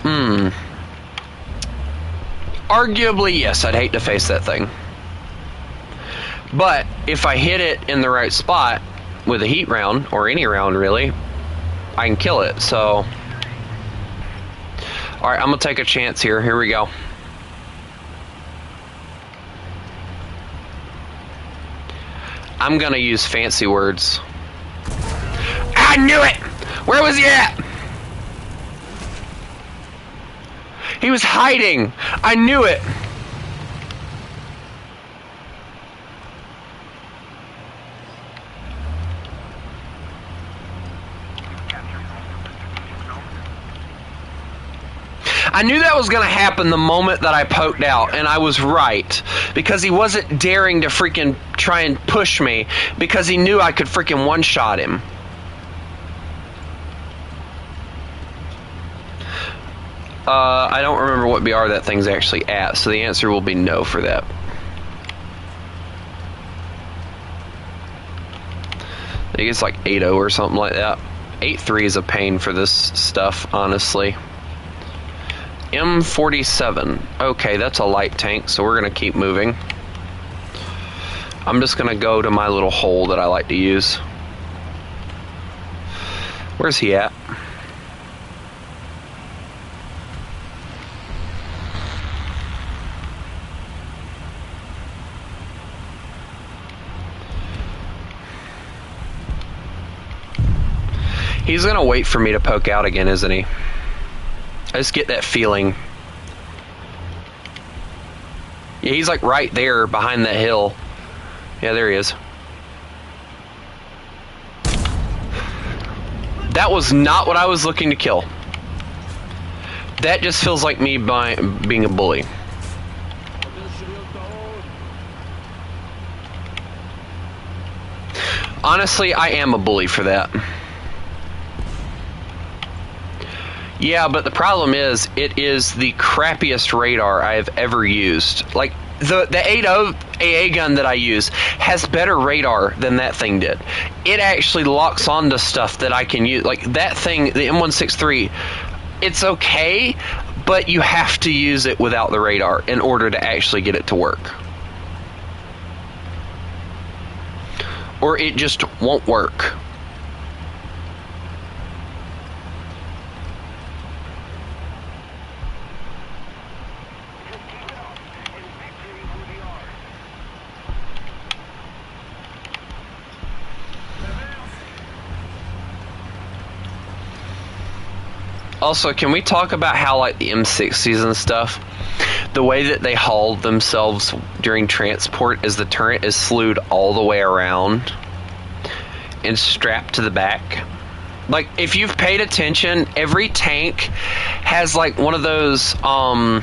Speaker 1: Arguably, yes, I'd hate to face that thing. But if I hit it in the right spot with a heat round, or any round really, I can kill it, so... Alright, I'm gonna take a chance here. Here we go. I'm gonna use fancy words. I knew it! Where was he at? He was hiding! I knew it! I knew that was going to happen the moment that I poked out, and I was right. Because he wasn't daring to freaking try and push me, because he knew I could freaking one-shot him. I don't remember what BR that thing's actually at, so the answer will be no for that. I think it's like 8-0 or something like that. 8-3 is a pain for this stuff, honestly. M47. Okay, that's a light tank, so we're going to keep moving. I'm just going to go to my little hole that I like to use. Where's he at? He's going to wait for me to poke out again, isn't he? I just get that feeling. Yeah, he's like right there behind that hill. Yeah, there he is. That was not what I was looking to kill. That just feels like me being a bully. Honestly, I am a bully for that. Yeah, but the problem is, it is the crappiest radar I have ever used. Like, the 8.0 AA gun that I use has better radar than that thing did. It actually locks onto stuff that I can use. Like, that thing, the M163, it's okay, but you have to use it without the radar in order to actually get it to work. Or it just won't work. Also, can we talk about how, like, the M60s and stuff, the way that they haul themselves during transport is the turret is slewed all the way around and strapped to the back? Like, if you've paid attention, every tank has, like, one of those, how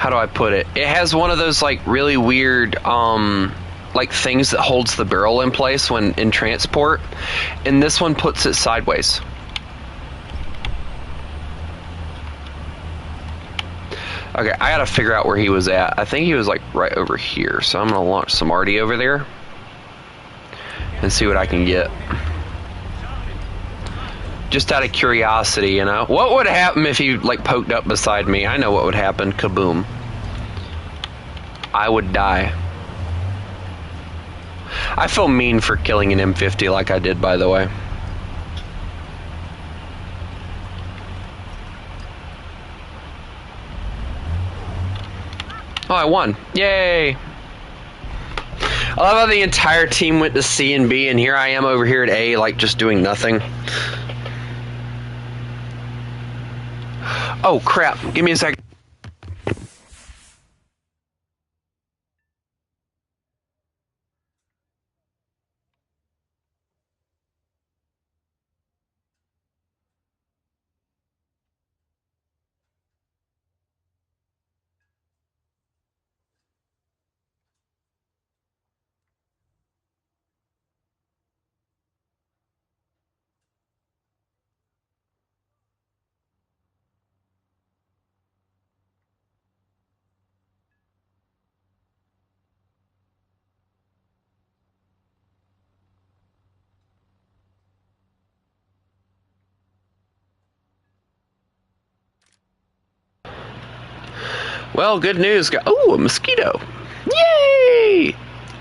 Speaker 1: do I put it? It has one of those, like, really weird, like things that holds the barrel in place when in transport, and this one puts it sideways. Okay, I gotta figure out where he was at. I think he was like right over here, so I'm gonna launch some arty over there and see what I can get. Just out of curiosity, you know. What would happen if he like poked up beside me? I know what would happen. Kaboom. I would die. I feel mean for killing an M50 like I did, by the way. Oh, I won. Yay! I love how the entire team went to C and B, and here I am over here at A, like, just doing nothing. Oh, crap. Give me a second. Well, good news. Oh, a mosquito. Yay!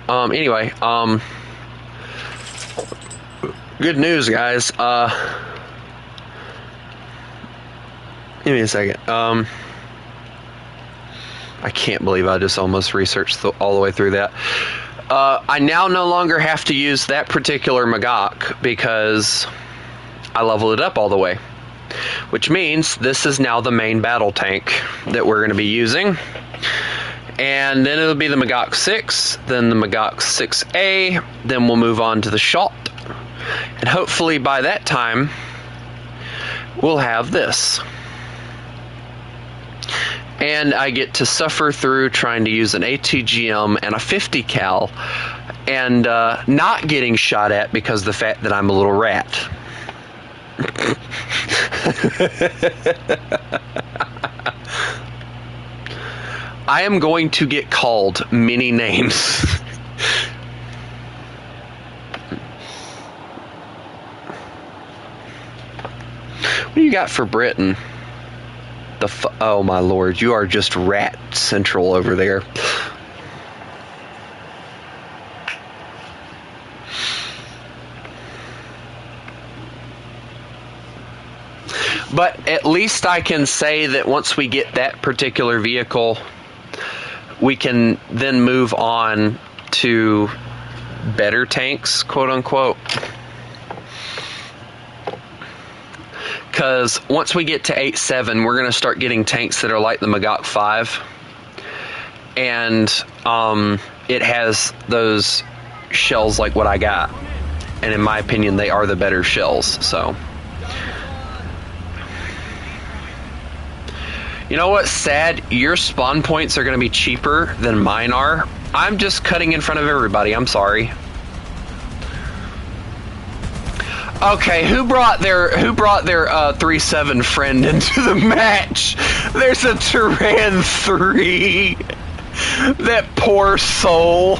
Speaker 1: Anyway, good news, guys. Give me a second. I can't believe I just almost researched all the way through that. I now no longer have to use that particular Magok because I leveled it up all the way. Which means this is now the main battle tank that we're going to be using. And then it'll be the Magok 6, then the Magok 6A, then we'll move on to the Shot. And hopefully by that time, we'll have this. And I get to suffer through trying to use an ATGM and a 50 cal and not getting shot at because of the fact that I'm a little rat. I am going to get called many names. What do you got for Britain? Oh my lord, you are just rat central over there. But at least I can say that once we get that particular vehicle, we can then move on to better tanks, quote unquote. Because once we get to 8.7, we're going to start getting tanks that are like the Magok 5. And it has those shells like what I got. And in my opinion, they are the better shells, so... You know what's sad? Your spawn points are going to be cheaper than mine are. I'm just cutting in front of everybody. I'm sorry. Okay, who brought their 3-7 friend into the match? There's a Tyran 3. That poor soul.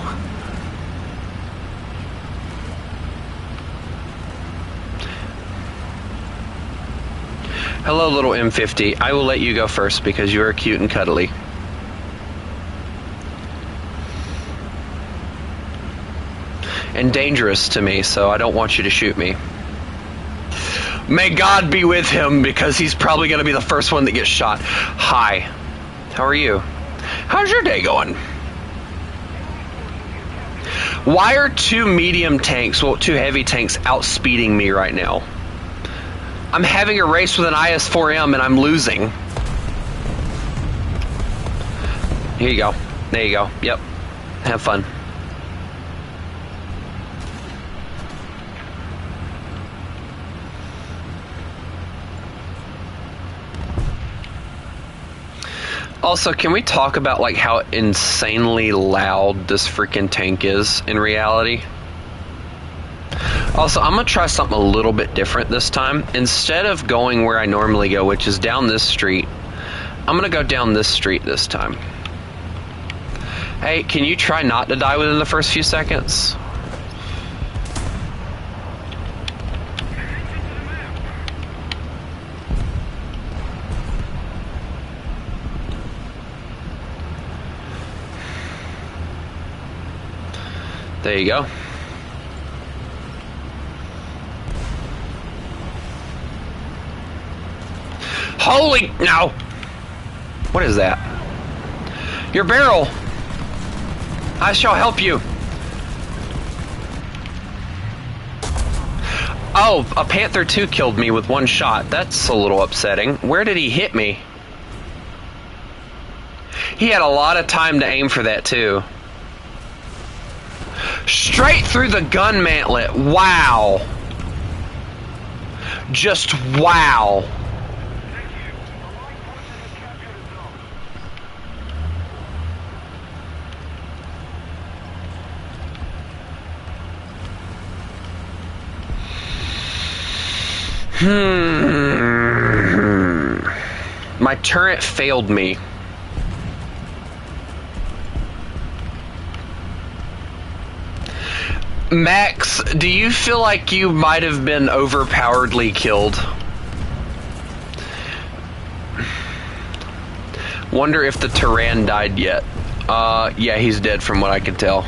Speaker 1: Hello, little M50. I will let you go first because you are cute and cuddly. And dangerous to me, so I don't want you to shoot me. May God be with him because he's probably going to be the first one that gets shot. Hi. How are you? How's your day going? Why are two medium tanks, well, two heavy tanks outspeeding me right now? I'm having a race with an IS-4M and I'm losing. Here you go. There you go. Yep. Have fun. Also, can we talk about like how insanely loud this freaking tank is in reality? Also, I'm going to try something a little bit different this time. Instead of going where I normally go, which is down this street, I'm going to go down this street this time. Hey, can you try not to die within the first few seconds? There you go. Holy, no! What is that? Your barrel! I shall help you. Oh, a Panther 2 killed me with one shot. That's a little upsetting. Where did he hit me? He had a lot of time to aim for that too. Straight through the gun mantlet. Wow. Just wow. My turret failed me. Max, do you feel like you might have been overpoweredly killed? Wonder if the Tyrann died yet. Yeah, he's dead from what I can tell.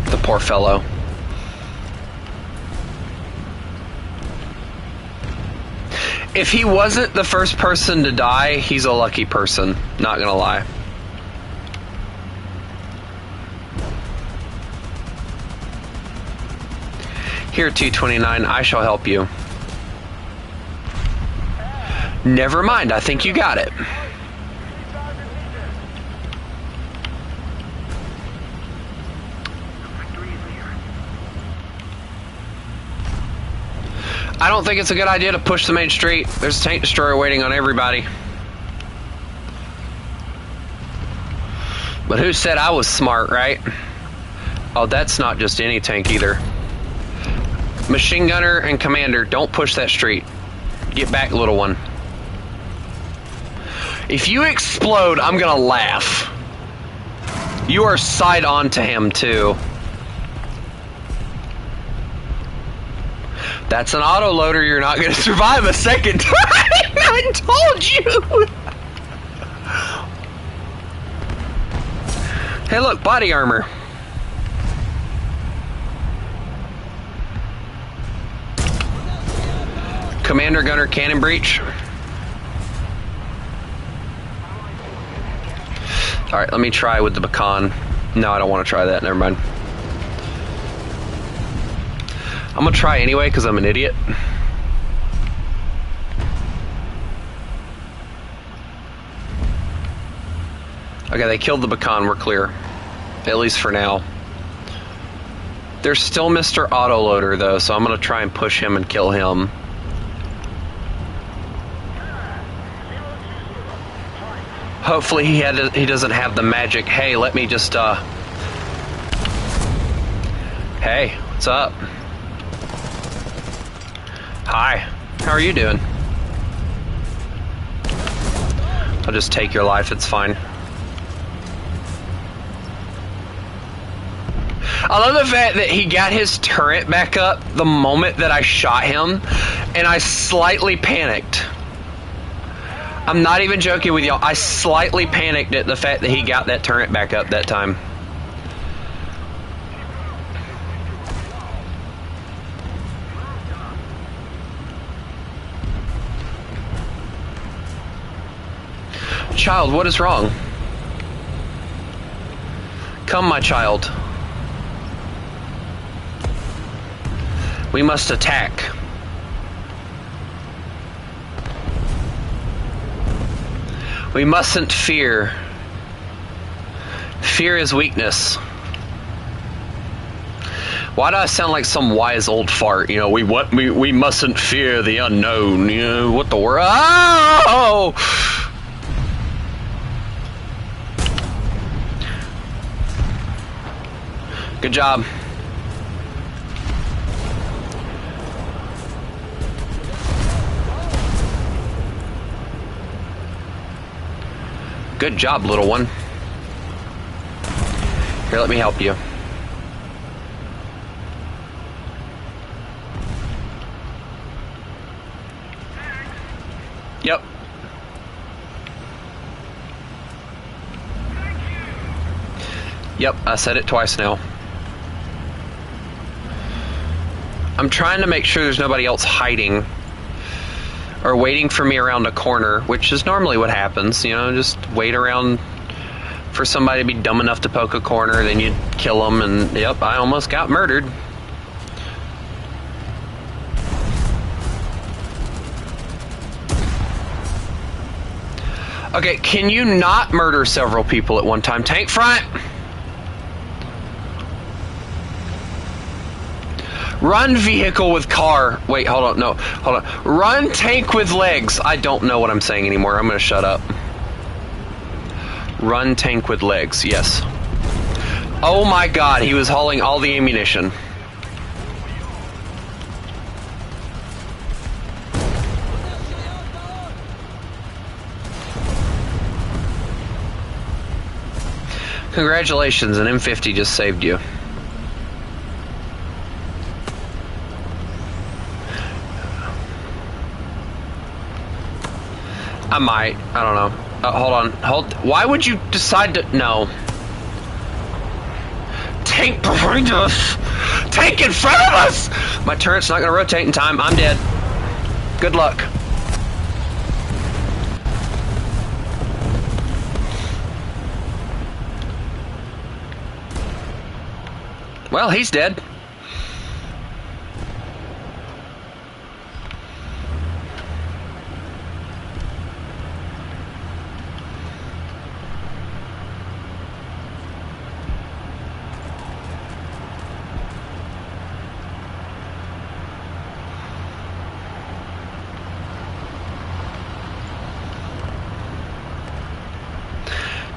Speaker 1: The poor fellow. If he wasn't the first person to die, he's a lucky person. Not gonna lie. Here, T-29, I shall help you. Never mind, I think you got it. I don't think it's a good idea to push the main street. There's a tank destroyer waiting on everybody. But who said I was smart, right? Oh, that's not just any tank either. Machine gunner and commander, don't push that street. Get back, little one. If you explode, I'm gonna laugh. You are side on to him, too. That's an autoloader. You're not going to survive a second time. I told you. Hey, look, body armor. Commander gunner cannon breach. All right, let me try with the beacon. No, I don't want to try that. Never mind. I'm gonna try anyway because I'm an idiot. Okay, they killed the beacon. We're clear. At least for now. There's still Mr. Autoloader though, so I'm gonna try and push him and kill him. Hopefully he doesn't have the magic. Hey, let me just Hey, what's up? Hi, how are you doing? I'll just take your life, it's fine. I love the fact that he got his turret back up the moment that I shot him, and I slightly panicked. I'm not even joking with y'all. I slightly panicked at the fact that he got that turret back up that time. Child, what is wrong? Come, my child. We must attack. We mustn't fear. Fear is weakness. Why do I sound like some wise old fart? You know, we mustn't fear the unknown. You know, what the world? Oh! Good job. Good job, little one. Here, let me help you. Yep. Yep, I said it twice now. I'm trying to make sure there's nobody else hiding or waiting for me around a corner, which is normally what happens. You know, just wait around for somebody to be dumb enough to poke a corner, then you kill them, and yep, I almost got murdered. Okay, can you not murder several people at one time? Tank front! Run vehicle with car. Wait, hold on. No, hold on. Run tank with legs. I don't know what I'm saying anymore. I'm going to shut up. Run tank with legs. Yes. Oh my god, he was hauling all the ammunition. Congratulations, an M50 just saved you. I might. I don't know. Hold on. Why would you decide to... No. Tank behind us! Tank in front of us! My turret's not gonna rotate in time. I'm dead. Good luck. Well, he's dead.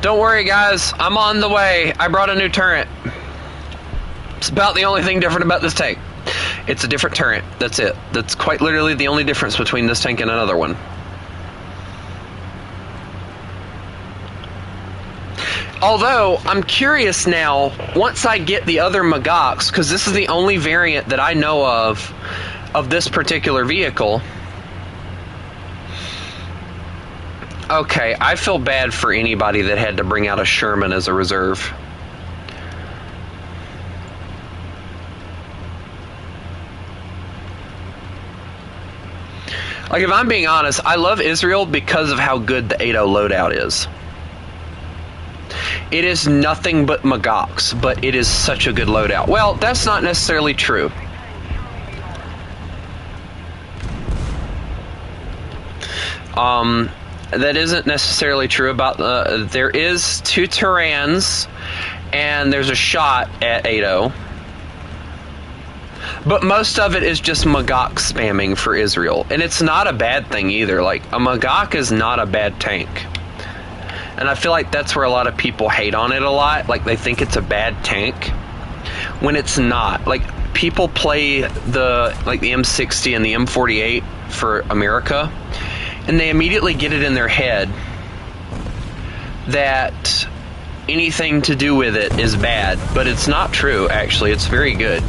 Speaker 1: Don't worry, guys. I'm on the way. I brought a new turret. It's about the only thing different about this tank. It's a different turret. That's it. That's quite literally the only difference between this tank and another one. Although, I'm curious now, once I get the other Magoks, because this is the only variant that I know of this particular vehicle. Okay, I feel bad for anybody that had to bring out a Sherman as a reserve. Like, if I'm being honest, I love Israel because of how good the 8.0 loadout is. It is nothing but Magoks, but it is such a good loadout. Well, that's not necessarily true. That isn't necessarily true about there is 2 Tyrans and there's a shot at 8.0. But most of it is just Magok spamming for Israel. And it's not a bad thing either. Like, a Magok is not a bad tank. And I feel like that's where a lot of people hate on it a lot. Like, they think it's a bad tank when it's not. Like, people play the M60 and the M48 for America, and they immediately get it in their head that anything to do with it is bad. But it's not true, actually. It's very good.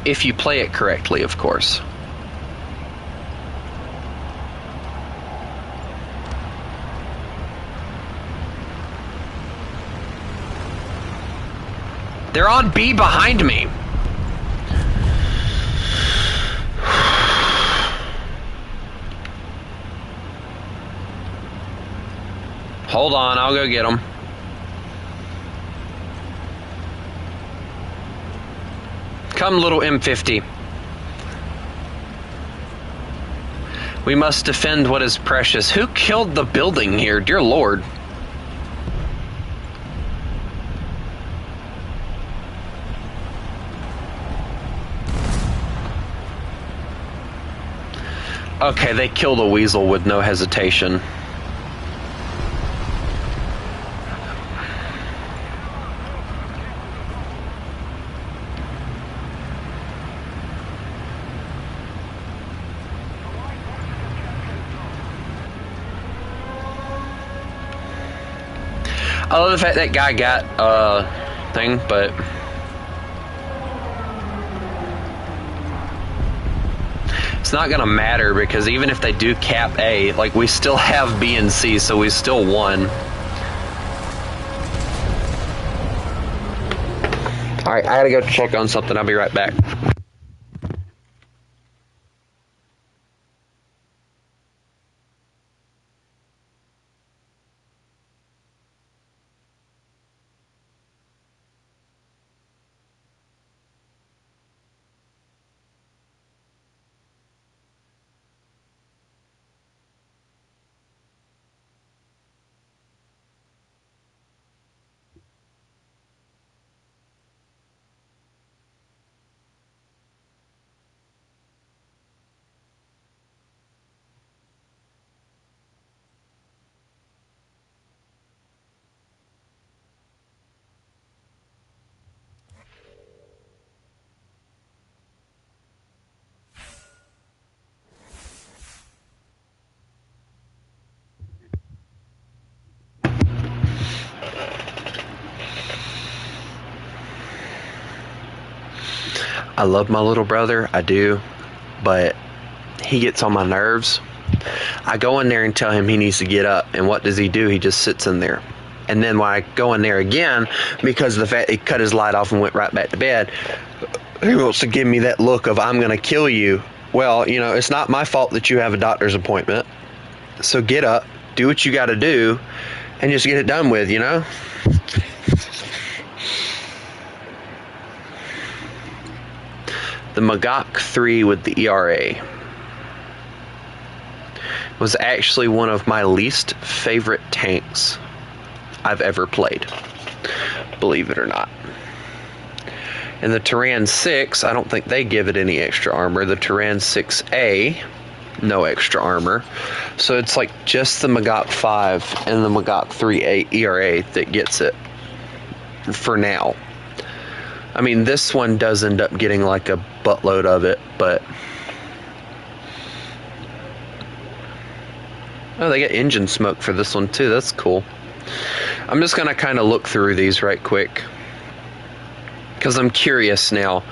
Speaker 1: If you play it correctly, of course. They're on B behind me. Hold on, I'll go get them. Come, little M50. We must defend what is precious. Who killed the building here? Dear Lord. Okay, they killed a weasel with no hesitation. I love the fact that guy got thing, but it's not gonna matter because even if they do cap A, like, we still have B and C, so we still won. Alright, I gotta go check on something. I'll be right back. I love my little brother, I do, but he gets on my nerves I go in there and tell him he needs to get up, and what does he do? He just sits in there. And then when I go in there again, because of the fact he cut his light off and went right back to bed, he wants to give me that look of, I'm going to kill you. Well, you know, it's not my fault that you have a doctor's appointment. So get up, do what you got to do, and just get it done with, you know? The Magok 3 with the ERA was actually one of my least favorite tanks I've ever played, believe it or not. And the Turan 6, I don't think they give it any extra armor. The Turan 6A, no extra armor. So it's like just the Magok 5 and the Magok 3A ERA that gets it for now. I mean, this one does end up getting like a buttload of it, but... Oh, they get engine smoke for this one too. That's cool. I'm just going to kind of look through these right quick, because I'm curious now.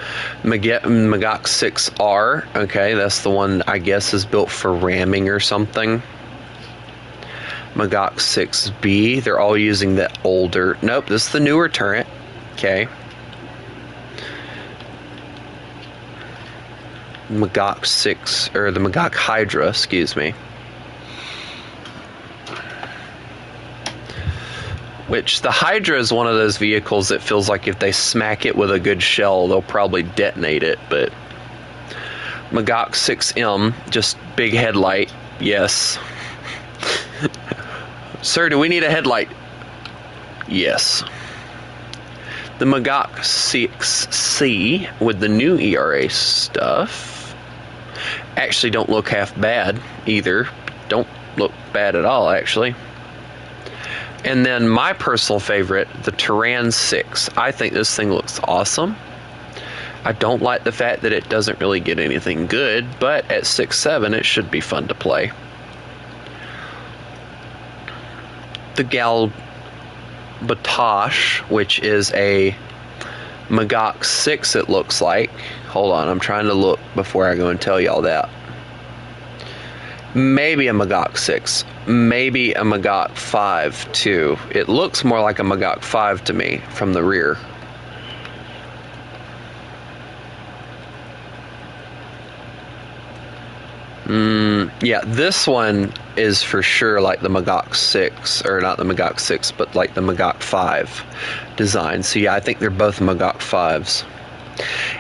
Speaker 1: Magok 6R, okay, that's the one I guess is built for ramming or something. Magok 6B, they're all using the older... Nope, this is the newer turret. Okay. Magok 6, or the Magok Hydra, excuse me. Which, the Hydra is one of those vehicles that feels like if they smack it with a good shell, they'll probably detonate it, but... Magok 6M, just big headlight, yes. Sir, do we need a headlight? Yes. The Magok 6C with the new ERA stuff actually don't look half bad either. Don't look bad at all, actually. And then my personal favorite, the Turan 6. I think this thing looks awesome. I don't like the fact that it doesn't really get anything good, but at 6.7 it should be fun to play. The Galbatosh, which is a Magok 6 it looks like. Hold on, I'm trying to look before I go and tell you all that. Maybe a Magok 6. Maybe a Magok 5 too. It looks more like a Magok 5 to me from the rear. Yeah, this one is for sure like the Magok 6, or not the Magok 6, but like the Magok 5 design. So yeah, I think they're both Magok 5s.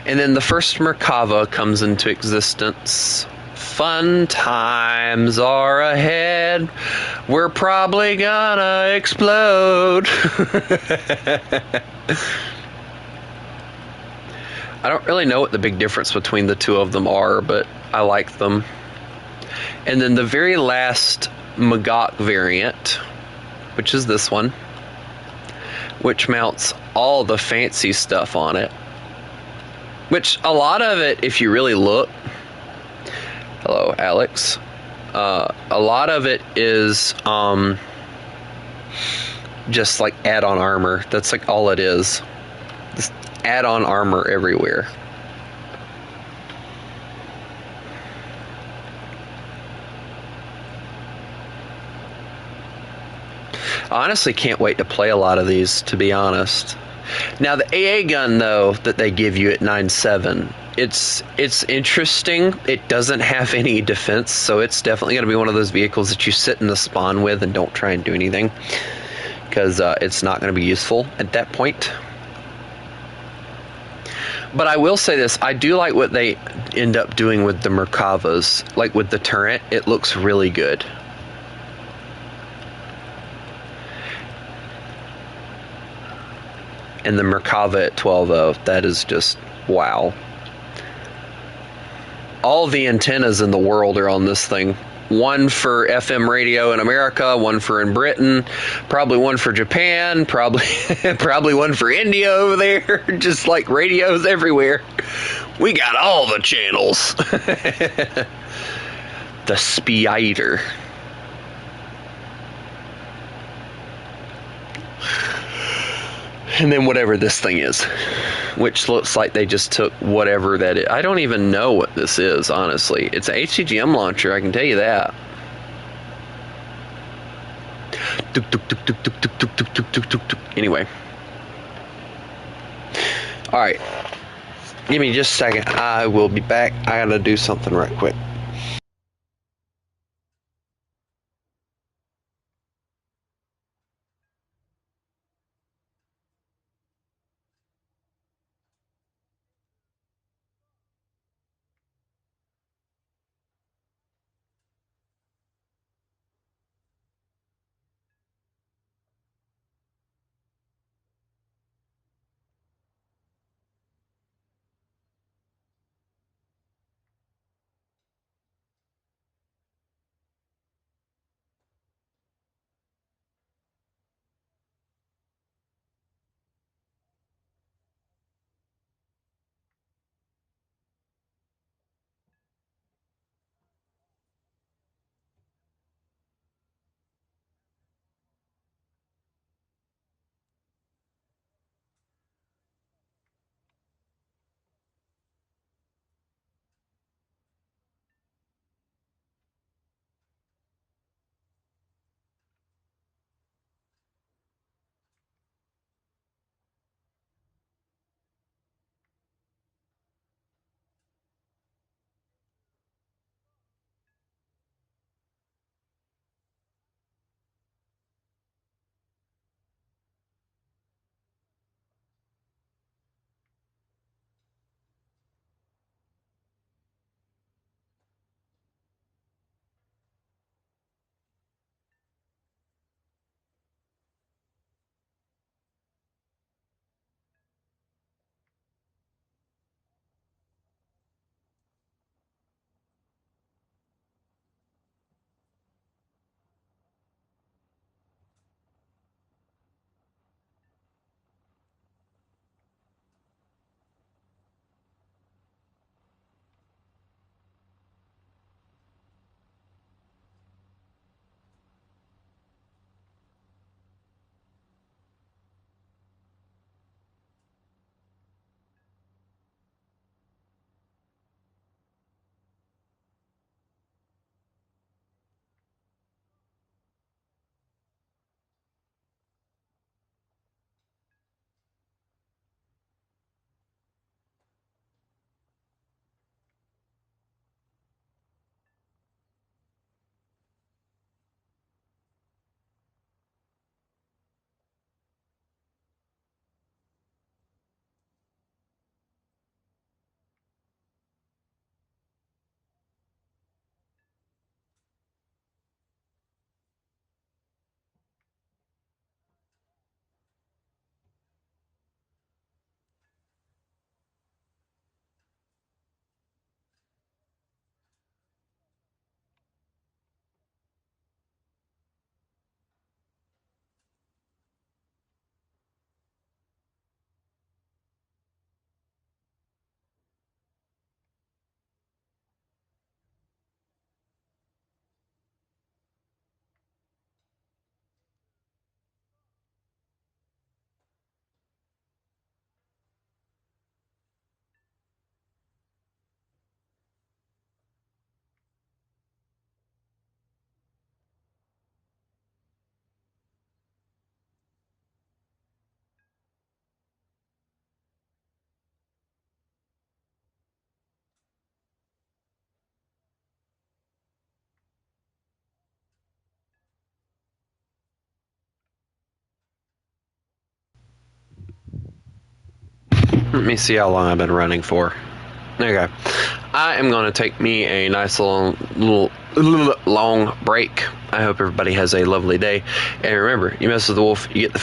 Speaker 1: And then the first Merkava comes into existence. Fun times are ahead. We're probably gonna explode. I don't really know what the big difference between the two of them are, but I like them. And then the very last Magok variant, which is this one, which mounts all the fancy stuff on it. Which, a lot of it, if you really look... Hello, Alex. A lot of it is just like add-on armor. That's like all it is. Just add-on armor everywhere. I honestly can't wait to play a lot of these, to be honest. Now, the AA gun, though, that they give you at 9.7, it's interesting. It doesn't have any defense, so it's definitely going to be one of those vehicles that you sit in the spawn with and don't try and do anything, because it's not going to be useful at that point. But I will say this, I do like what they end up doing with the Merkavas. Like with the turret, it looks really good. And the Merkava at 12.0, that is just wow. All the antennas in the world are on this thing. One for FM radio in America, one for in Britain, probably one for Japan, probably one for India over there. Just like radios everywhere. We got all the channels. The Spider. And then whatever this thing is, which looks like they just took whatever that is. I don't even know what this is, honestly. It's an HCGM launcher, I can tell you that. Anyway. Alright. Give me just a second. I will be back. I gotta do something right quick. Let me see how long I've been running for. Okay. I am going to take me a nice little long break. I hope everybody has a lovely day. And remember, you mess with the wolf, you get the